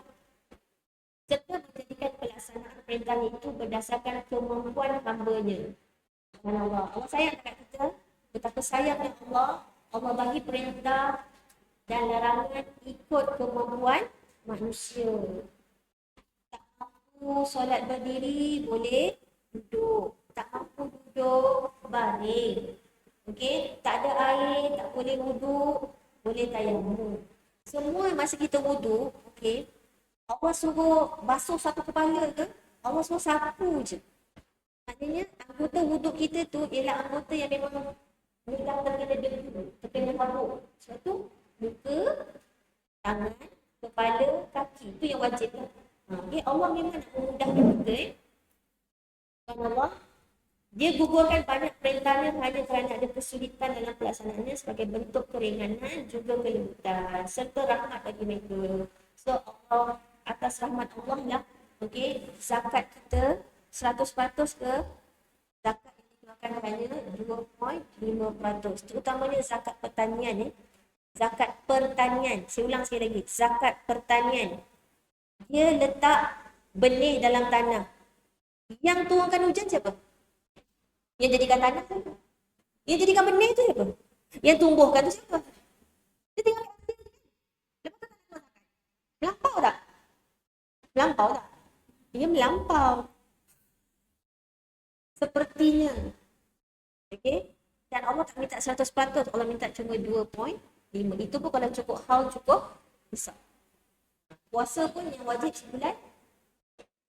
serta menjadikan pelaksanaan perintahnya itu berdasarkan kemampuan hambanya. Allah sayang dekat kita, betapa sayangnya Allah. Allah bagi perintah dan larangan ikut kemampuan manusia. Tak mampu solat berdiri, boleh duduk. Tak mampu duduk, baring. Okey, tak ada air, tak boleh wuduk, boleh tayamum. Semua masa kita wuduk, okey, Allah suruh basuh satu kepala ke, Allah suruh sapu je. Maknanya anggota wuduk kita tu ialah anggota yang memang mudah terkena debu, terkena habuk. Sebab tu muka, tangan, kepala, kaki. Itu yang wajib lah. Okay, Allah memang nak memudahkan kita. Allah, dia gugurkan banyak perintahnya hanya kerana ada kesulitan dalam pelaksanaannya sebagai bentuk keringanan juga kelembutan serta rahmat bagi mereka. So Allah, atas rahmat Allah lah, okay, zakat kita 100% ke zakat yang dikeluarkan hanya 2.5%. Terutamanya zakat pertanian. Zakat pertanian. Saya ulang sekali lagi. Zakat pertanian. Dia letak benih dalam tanah. Yang turunkan hujan siapa? Yang jadikan tanah siapa? Yang jadikan benih tu siapa? Yang tumbuhkan tu siapa? Dia tinggal kat atas dia. Lepas tu tak nak zakat. Melampau tak? Melampau tak? Dia melampau. Sepertinya. Okey? Dan Allah tak minta 100%. Allah minta cuma 2.5. Itu pun kalau cukup haul cukup besar. Puasa pun yang wajib sebulan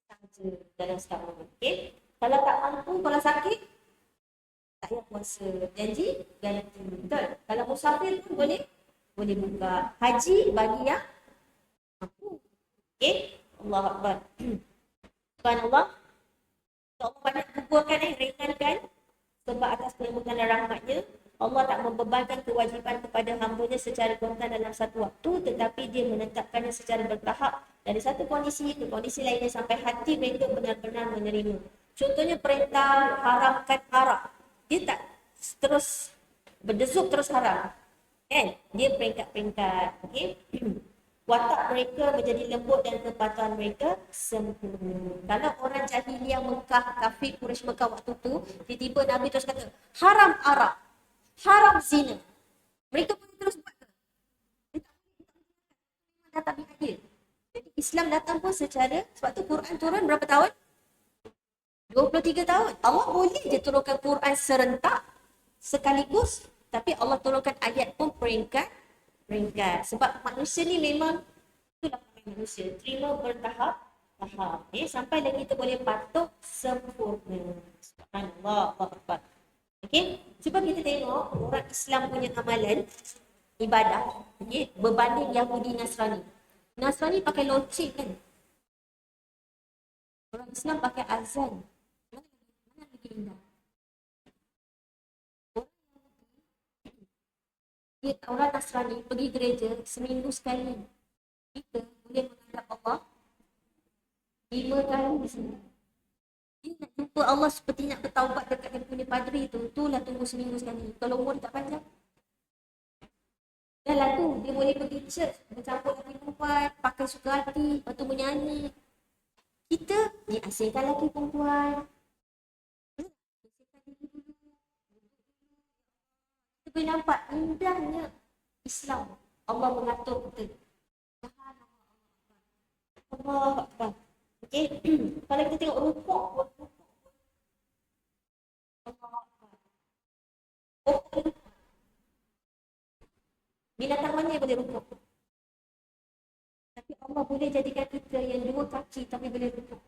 sahaja dalam setahun. Okey? Kalau tak mampu, kalau sakit, tak payah puasa. Janji ganti. Betul? Kalau musafir pun boleh buka. Haji bagi yang mampu. Okey? Allah Akbar. Subhanallah. Allah banyak gugurkan ringankan sebab atas kelembutan dan rahmatnya. Allah tak membebankan kewajipan kepada hambanya secara kontan dalam satu waktu, tetapi dia menetapkannya secara bertahap dari satu kondisi ke kondisi lainnya sampai hati mereka benar-benar menerima. Contohnya perintah haramkan arak. Dia tak terus berdesuk terus haram. Kan? Dia peringkat-peringkat. Okay? Watak mereka menjadi lembut dan kepatuhan mereka sempurna. Kalau orang jahiliah Mekah, kafir Quraisy Mekah waktu tu, tiba-tiba Nabi terus kata, haram arak, haram zina. Mereka pun terus buat ke? Dia tak adil. Jadi Islam datang pun secara, sebab tu Quran turun berapa tahun? 23 tahun. Allah boleh je turunkan Quran serentak, sekaligus, tapi Allah turunkan ayat pun peringkat. Sebab manusia ni memang itulah manusia, terima bertahap sampai lagi kita boleh patuh sempurna. Subhanallah, Allah Akbar. Okey, cuba kita tengok orang Islam punya amalan ibadah, okey, berbanding Yahudi Nasrani. Nasrani pakai loceng kan? Orang Islam pakai azan. Mana lagi indah? Orang Nasrani pergi gereja seminggu sekali. Kita boleh menghadap Allah 5 kali di sini. Dia nak jumpa Allah seperti nak bertaubat dekat dia punya padri tu. Itulah tunggu seminggu sekali. Kalau umur tak panjang. Dah lah tu, dia boleh pergi church, bercampur lelaki perempuan, pakai suka hati, lepas tu menyanyi. Kita diasingkan lelaki perempuan. Kita boleh nampak indahnya Islam. Allah mengatur kita. Allah Akbar. Okey. Kalau kita tengok rukuk pun. Allah Akbar. Binatang mana yang boleh rukuk? Allah boleh jadikan kita yang 2 kaki tapi boleh rukuk.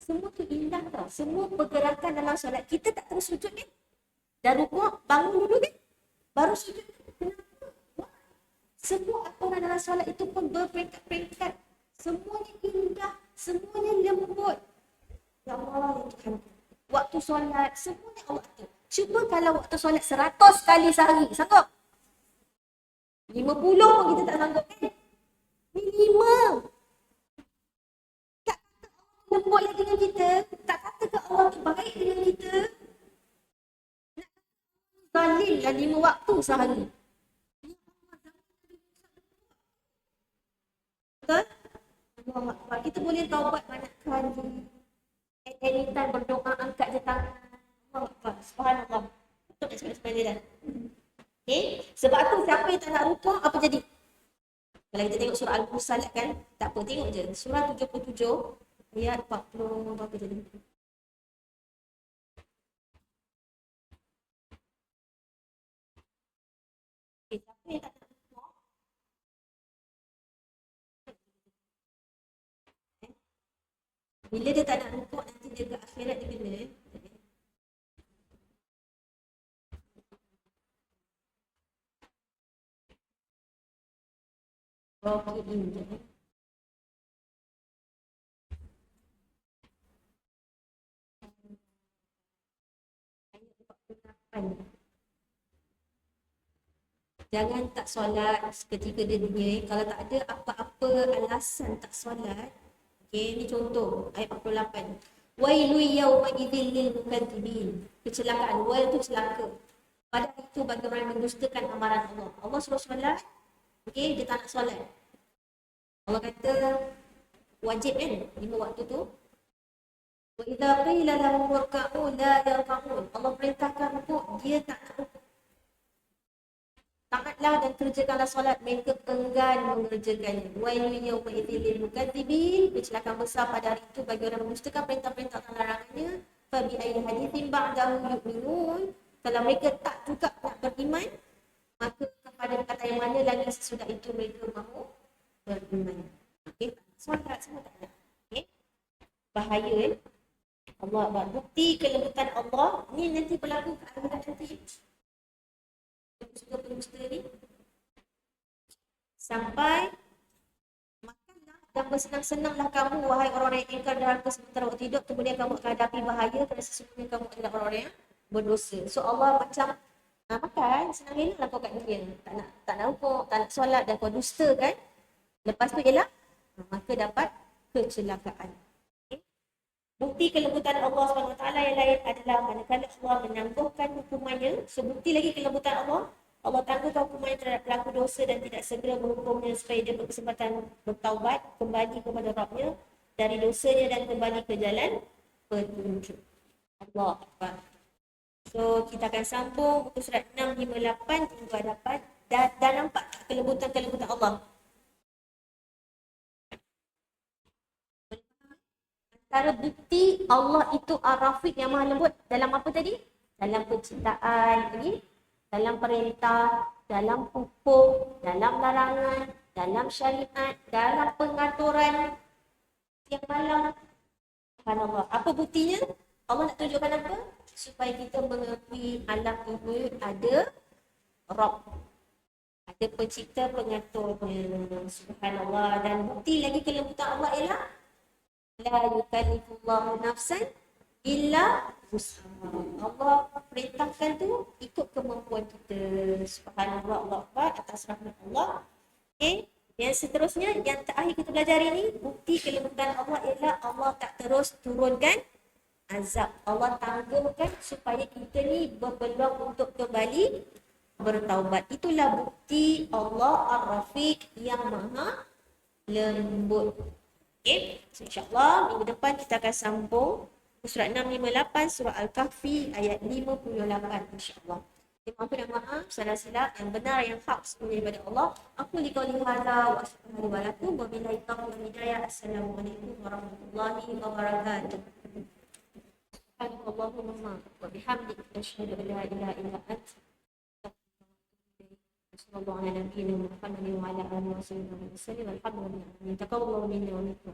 Semua tu indah tau. Semua pergerakan dalam solat. Kita tak terus sujud kan? Dah rukuk, bangun dulu kan? Baru sujud. Kenapa? Why? Semua aturan dalam solat itu pun berperingkat-peringkat. Semuanya indah. Semuanya lembut. Ya Allah, ya Tuhan. Waktu solat, semuanya Allah atur. Cuba kalau waktu solat 100 kali sehari. Sanggup? 50 pun kita tak sanggup kan? Minimum. Tak kata Allah lembut lagi dengan kita. Tak kata ke Allah tu baik dengan kita. Zalim lah 5 waktu sehari. Betul? Allah Akbar. Kita boleh taubat banyak kali. At anytime berdoa, angkat je tangan. Allah Akbar. Subhanallah. Betul tak cakap sebenarnya dah? Okay? Sebab tu siapa yang tak nak rukuk, apa jadi? Kalau kita tengok surah Al-Mursalat kan, tak apa, tengok je. Surah 77, ayat 40, berapa jadi? Okay, siapa yang tak nak rukuk? Bila dia tak nak rukuk, nanti dia ke akhirat dia kena. Rokiin je. Ayat 48. Jangan tak solat ketika di dunia. Kalau tak ada apa-apa alasan tak solat. Okay, ni contoh ayat 48. Wailu yawma idzil lil mukadzibin. Kecelakaan. Wail tu celaka. Pada itu bagi orang yang mendustakan amaran Allah. Allah suruh solat. Okay, dia tak nak solat. Allah kata wajib kan 5 waktu tu. Wa idza qila lahum warka'u la yarka'un. Allah perintahkan rukuk, dia tak nak rukuk. Taatlah dan kerjakanlah solat, mereka enggan mengerjakannya. Wailun yawma idzil lil mukadzibin. Kecelakaan besar pada hari itu bagi orang mendustakan perintah-perintah dan larangannya. Fa bi ayyi haditsin ba'dahu yu'minun. Kalau mereka tak juga nak beriman, maka kepada kata yang mana lagi sesudah itu mereka mahu beriman. Okey, solat semua tak ada. Okey. Bahaya kan? Allah Akbar. Bukti kelembutan Allah ni nanti berlaku ke akhirat nanti. Suka pendusta ni sampai makanlah dan bersenang-senanglah kamu wahai orang yang ingkar derhaka sementara waktu hidup, kemudian kamu akan hadapi bahaya kerana sesungguhnya kamu adalah orang yang berdosa. So Allah macam makan senang elaklah kau kat dunia, tak nak rukuk, tak nak solat dan kau dusta kan, lepas tu ialah maka dapat kecelakaan. Okay? Bukti kelembutan Allah SWT yang lain adalah manakala Allah menangguhkan hukumannya. So bukti lagi kelembutan Allah, Allah tangguhkan hukumannya terhadap pelaku dosa dan tidak segera menghukumnya supaya dia berkesempatan bertaubat, kembali kepada Rabbnya dari dosanya dan kembali ke jalan petunjuk. Allah Akbar. So kita akan sambung buku surat 658 hingga dapat dan nampak kelembutan-kelembutan Allah. Antara bukti Allah itu Ar-Rafiq yang maha lembut dalam apa tadi? Dalam penciptaan, dalam perintah, dalam hukum, dalam larangan, dalam syariat, dalam pengaturan siang malam. Subhanallah. Apa buktinya? Allah nak tunjukkan apa? Supaya kita mengakui alam ini ada Rabb. Ada pencipta pengaturnya. Subhanallah. Dan bukti lagi kelembutan Allah ialah la yukallifullahu nafsan illa wus'aha. Allah perintahkan tu ikut kemampuan kita. Subhanallah, Allah Akbar, atas rahmat Allah. Okay. Yang seterusnya, yang terakhir kita belajar ini, bukti kelembutan Allah ialah Allah tak terus turunkan azab. Allah tangguhkan supaya kita ni berpeluang untuk kembali bertaubat. Itulah bukti Allah Ar-Rafiq yang maha lembut. Okay. So, InsyaAllah minggu depan kita akan sambung surat 658 surah Al-Kahfi ayat 58 insyaAllah. Terima kasih dan maaf salah silap yang benar yang hak semuanya daripada Allah. Aku liqauli hadza wa asyhadu wa lakum wa billahi taufiq wal hidayah. Assalamualaikum warahmatullahi wabarakatuh. Subhanallahumma wa bihamdika asyhadu an la ilaha illa anta صلى الله على نبينا محمد وعلى آله وصحبه وسلم. الحمد لله. تقبل الله منا ومنكم.